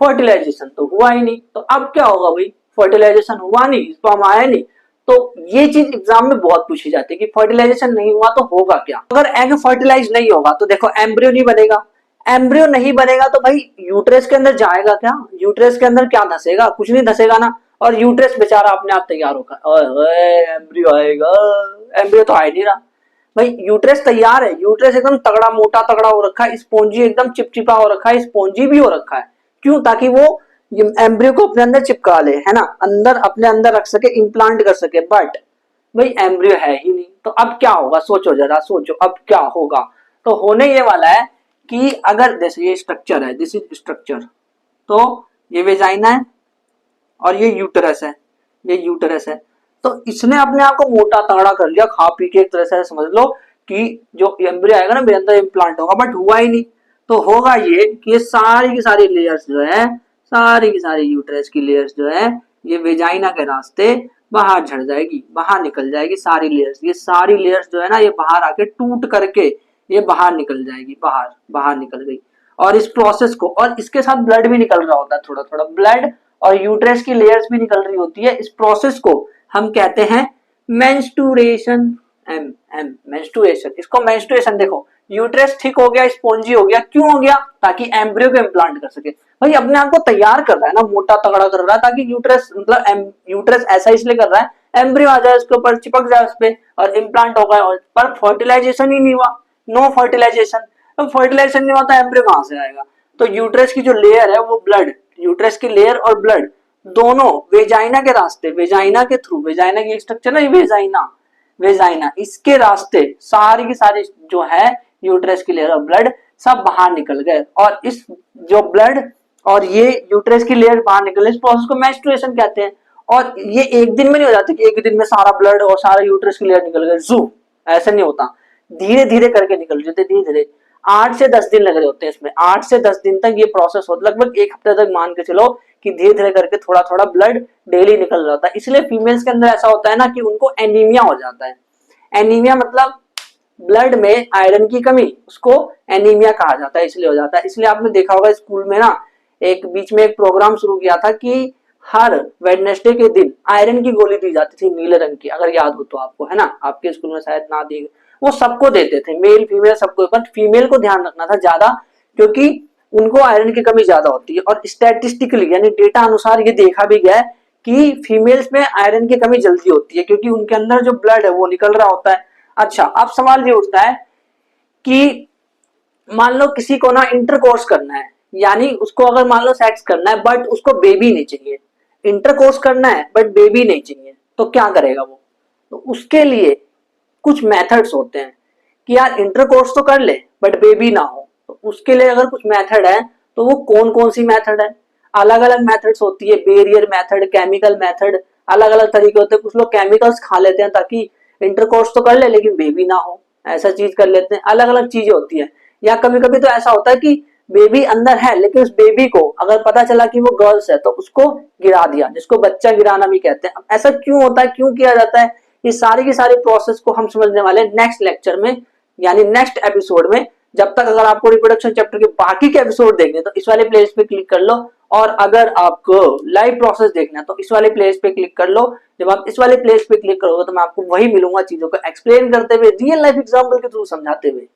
फर्टिलाइजेशन तो हुआ ही नहीं, तो अब क्या होगा भाई, फर्टिलाइजेशन हुआ नहीं, स्पर्म आया नहीं। तो ये चीज एग्जाम में बहुत पूछी जाती है कि फर्टिलाइजेशन नहीं हुआ तो होगा क्या। अगर एग फर्टिलाइज नहीं होगा तो देखो एम्ब्रियो नहीं बनेगा, एम्ब्रियो नहीं बनेगा तो भाई यूट्रस के अंदर जाएगा क्या, यूट्रस के अंदर क्या धसेगा, कुछ नहीं धसेगा ना, और यूट्रस बेचारा अपने आप तैयार होगा, ओए एम्ब्रियो आएगा, एम्ब्रियो तो आ ही नहीं रहा। भाई यूट्रस तैयार है, यूट्रस एकदम तगड़ा मोटा तगड़ा हो रखा है, स्पॉन्जी एकदम चिपचिपा हो रखा है, स्पॉन्जी भी हो रखा है, क्यों, ताकि वो एम्ब्रियो को अपने अंदर चिपका ले, है ना, अंदर अपने अंदर रख सके, इम्प्लांट कर सके। बट भाई एम्ब्रियो है ही नहीं, तो अब क्या होगा, सोचो जरा सोचो अब क्या होगा। तो होने ये वाला है कि अगर जैसे ये स्ट्रक्चर है, दिस इज स्ट्रक्चर, तो ये वेजाइना है और ये यूटरस है, ये यूटरस है, तो इसने अपने आप को मोटा तगड़ा कर लिया खा पी के, एक तरह से समझ लो कि जो एम्ब्रियो आएगा ना मेरे अंदर इम्प्लांट होगा, बट हुआ ही नहीं। तो होगा ये कि ये सारी की सारी लेयर्स जो है, सारी की सारी यूटरस की लेयर्स जो है, ये वेजाइना के रास्ते बाहर झड़ जाएगी, बाहर निकल जाएगी सारी लेयर्स, ये सारी लेयर्स जो है ना ये बाहर आके टूट करके ये बाहर निकल जाएगी, बाहर बाहर निकल गई। और इस प्रोसेस को, और इसके साथ ब्लड भी निकल रहा होता है, थोड़ा थोड़ा ब्लड और यूट्रस की लेयर्स भी निकल रही होती है, इस प्रोसेस को हम कहते हैं मेंस्ट्रुएशन। एम एम मेंस्ट्रुएशन, इसको मेंस्ट्रुएशन देखो, यूट्रस ठीक हो गया, स्पॉन्जी हो गया, क्यों हो गया, ताकि एम्ब्रियो को इम्प्लांट कर सके। भाई अपने आप को तैयार कर रहा है ना, मोटा तगड़ा कर रहा है, ताकि यूट्रस मतलब यूट्रस ऐसा इसलिए कर रहा है एम्ब्रियो आ जाए उसके ऊपर, चिपक जाए उस पर और इम्प्लांट होगा, पर फर्टिलाइजेशन ही नहीं हुआ, नो फर्टिलाइजेशन। तो फर्टिलाइजेशन नहीं हुआ तो एम्ब्रियो कहां से आएगा। तो यूट्रस की जो लेयर है वो ब्लड, यूट्रस की लेयर और ब्लड दोनों वेजाइना के रास्ते, वेजाइना के थ्रू, वेजाइना की स्ट्रक्चर है वेजाइना, वेजाइना इसके रास्ते सारी की सारी जो है यूट्रस की लेयर और ब्लड सब बाहर निकल गए। और इस जो ब्लड और ये यूट्रस की लेयर बाहर निकले, इस प्रोसेस को मेंस्ट्रुएशन कहते हैं। और ये एक दिन में नहीं हो जाती कि एक दिन में सारा ब्लड और सारा यूट्रस की लेयर निकल गए जू, ऐसा नहीं होता, धीरे धीरे करके निकल जाते, धीरे धीरे 8 से 10 दिन लग रहे होते हैं इसमें, 8 से 10 दिन तक ये प्रोसेस होता है, लगभग एक हफ्ते तक मान के चलो कि धीरे धीरे करके थोड़ा थोड़ा ब्लड डेली निकल रहा होता है। इसलिए फीमेल्स के अंदर ऐसा होता है ना कि उनको एनीमिया हो जाता है। एनीमिया मतलब ब्लड में आयरन की कमी, उसको एनीमिया कहा जाता है, इसलिए हो जाता है। इसलिए आपने देखा होगा स्कूल में ना एक बीच में एक प्रोग्राम शुरू किया था कि हर वेडनेसडे के दिन आयरन की गोली दी जाती थी नीले रंग की, अगर याद हो तो आपको, है ना, आपके स्कूल में शायद ना दी, वो सबको देते थे, मेल फीमेल सबको, बट फीमेल को ध्यान रखना था ज्यादा, क्योंकि उनको आयरन की कमी ज्यादा होती है। और स्टैटिस्टिकली यानी डेटा अनुसार ये देखा भी गया है कि फीमेल्स में आयरन की कमी जल्दी होती है, क्योंकि उनके अंदर जो ब्लड है वो निकल रहा होता है। अच्छा, अब सवाल ये उठता है कि मान लो किसी को ना इंटरकोर्स करना है, यानी उसको अगर मान लो सेक्स करना है बट उसको बेबी नहीं चाहिए, इंटरकोर्स करना है बट बेबी नहीं चाहिए, तो क्या करेगा वो। तो उसके लिए कुछ मेथड्स होते हैं कि यार इंटरकोर्स तो कर ले बट बेबी ना हो, तो उसके लिए अगर कुछ मेथड है तो वो कौन कौन सी मेथड है। अलग अलग मेथड्स होती है, बेरियर मेथड, केमिकल मेथड, अलग अलग तरीके होते हैं। कुछ लोग केमिकल्स खा लेते हैं ताकि इंटरकोर्स तो कर ले लेकिन बेबी ना हो, ऐसा चीज कर लेते हैं, अलग अलग चीजें होती है। या कभी कभी तो ऐसा होता है कि बेबी अंदर है लेकिन उस बेबी को अगर पता चला कि वो गर्ल्स है तो उसको गिरा दिया, जिसको बच्चा गिराना भी कहते हैं। ऐसा क्यों होता है, क्यों किया जाता है, ये सारी की सारी प्रोसेस को हम समझने वाले नेक्स्ट लेक्चर में, यानी नेक्स्ट एपिसोड में जब तक अगर आपको रिप्रोडक्शन चैप्टर के बाकी के एपिसोड देखने तो इस वाले प्लेलिस्ट पे क्लिक कर लो, और अगर आपको लाइव प्रोसेस देखना है तो इस वाले प्लेलिस्ट पे क्लिक कर लो। जब आप इस वाले प्लेलिस्ट पे क्लिक करोगे तो मैं आपको वही मिलूंगा, चीजों को एक्सप्लेन करते हुए, रियल लाइफ एग्जांपल के थ्रू समझाते हुए।